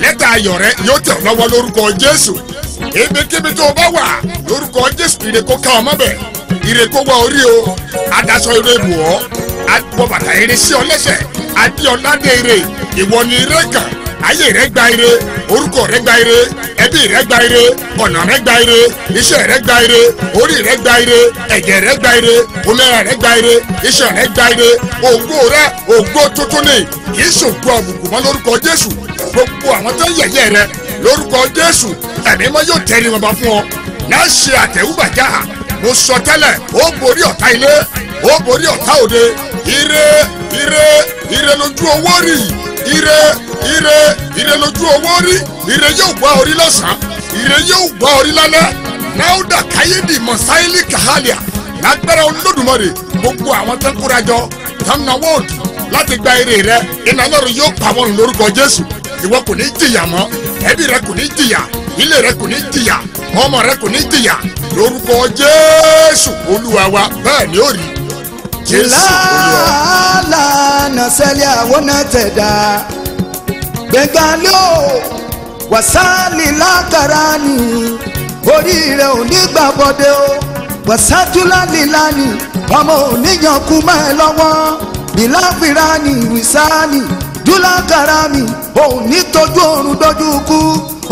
lẹ́tà ayọ̀ rẹ yóò tẹ̀ ọ́ lọ́wọ́ lórúkọ Jésù ebíkíbi tó o bá wà lórúkọ Jésù ire kó ká ọ mọ́bẹ̀ ire kó wá orí o adaṣọ ire bù ọ́ adúbọ̀ bàtà ire sí ọ lẹ́sẹ̀ adé ọ̀làdé ire ìwọ ni ire kàn ayé rẹ gba ire orúkọ rẹ gba ire ẹbí rẹ gba ire ọ̀nà rẹ gba ire iṣẹ́ rẹ gba ire orí rẹ gba ire ẹ̀jẹ̀ rẹ gba ire omẹ́ra rẹ gba ire iṣẹ́ rẹ gba ire ògo rẹ ògo tuntun ni kì í ṣògo àbùkù mọ́ lórúkọ Jésù gbogbo àwọn tó ń yẹ̀yẹ́ rẹ lórúkọ Jésù ẹ̀mí mọ́ yóò tẹ́rí wọn bá fún ọ náà ṣe àtẹ̀wúgbàjá mo sọ tẹ́lẹ̀ ó borí ọ̀tá ilé ó borí ọ̀tá òde ire lójú owó rí ire lójú owó rí ire yóò gbá orí lọ́sàn-án ire yóò gbá orí lálẹ́ náúdà káyédì mọ̀sáìlì kàhálíà lágbára Olódùmarè gbogbo àwọn tó ń kórajọ tó ń náwó òdì láti gba ire rẹ iná lọ́run yóò pa wọn lórúkọ Jésù ìwọ kò ní jìyà mọ́ ẹbí rẹ kò ní jìyà ilé rẹ kò ní jìyà ọmọ rẹ kò ní jìyà lórúkọ Jésù Olúwa wa bẹ́ẹ̀ ni ó rí Jésù Olúwa. ìlàlà nàṣẹ́lẹ̀ àwọn náà tẹ̀dá gbẹ̀ngàlẹ́ o wàsálì lákàrà ni orí rẹ̀ ò ní gbà bọ́dẹ̀ o wàsátúlá lílání ọmọ òníyàn kú mọ́ ẹ lọ́wọ́ ìláfíra ni wìsáàní dúlákàrà mi òun ní tójú oorun dójú kú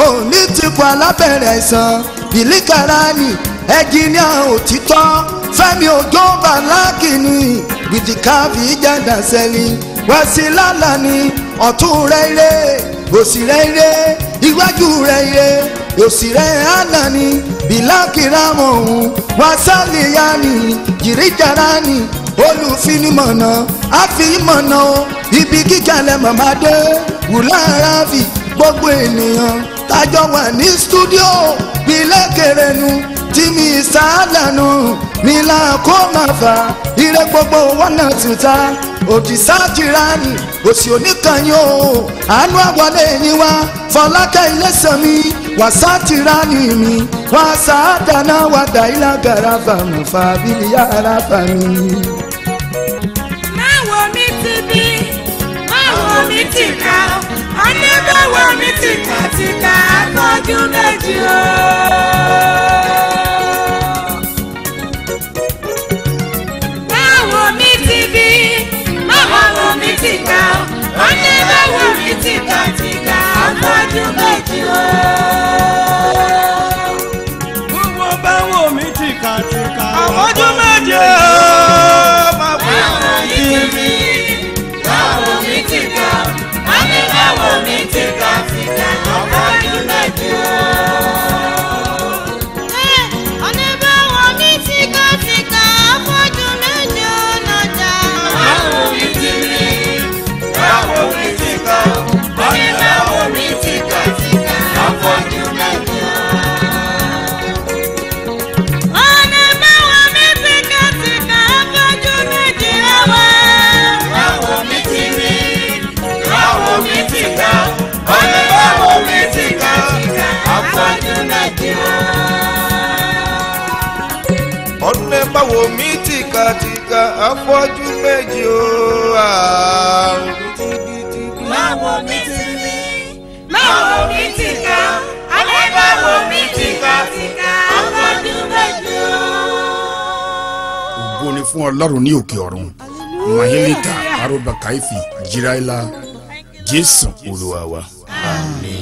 òun ní tìpọ̀ alábẹ̀rẹ̀ ẹ̀sán ìlíkàrà ni ẹ̀jìnìà òtítọ́ Fẹ́mi Òjó Bàlákìní gbìdìkàfì jẹ́dà sẹ́lì wàsílálà ni ọ̀tún rẹ̀ ire òsì rẹ̀ ire iwájú rẹ̀ ire òsì rẹ̀ àná ni bìlákìrámọ̀ òun wàsálìyá ni jìrìjàrá ni olùfinimọ̀nà àfimọ̀nà o ibi gíga lẹ màmá dé wùláráfì gbogbo ènìyàn tájọ wà ní stúdíò bílẹ̀kẹ̀rẹ̀nu tí mi sàálànù mi là kó máa fà ire gbogbo wọnà tuta òdì sájìránì òsì oníkànnì o àánú àwọlé yín wá Fọlákẹ́ Ilésanmí wàsátìránì mi wàsádàná wàdà ìlàgàrà fàmù fàbílì yàrá fàmì. Máwo mi ti bí, máwo mi ti ká, oníbàwọ̀ mi ti kà àfọ́jú méjì o. Máwo mi ti bí, máwo mi ti ká, oníbàwọ̀ mi ti kà àfọ́jú méjì o. Gbogbo báwo mi ti kà àfọ́jú méjì o. ọdún báwo mi tìkàtìkà afọ́jú méjì o. Máwo mi ti bí, máwo mi ti ká, báwo mi tìkàtìkà afọ́jú méjì o. Ògo ni fún Ọlọ́run ní òkè ọ̀run mahilita arúgbó kàífì jiraila Jésù Olúwa wa. Àmín.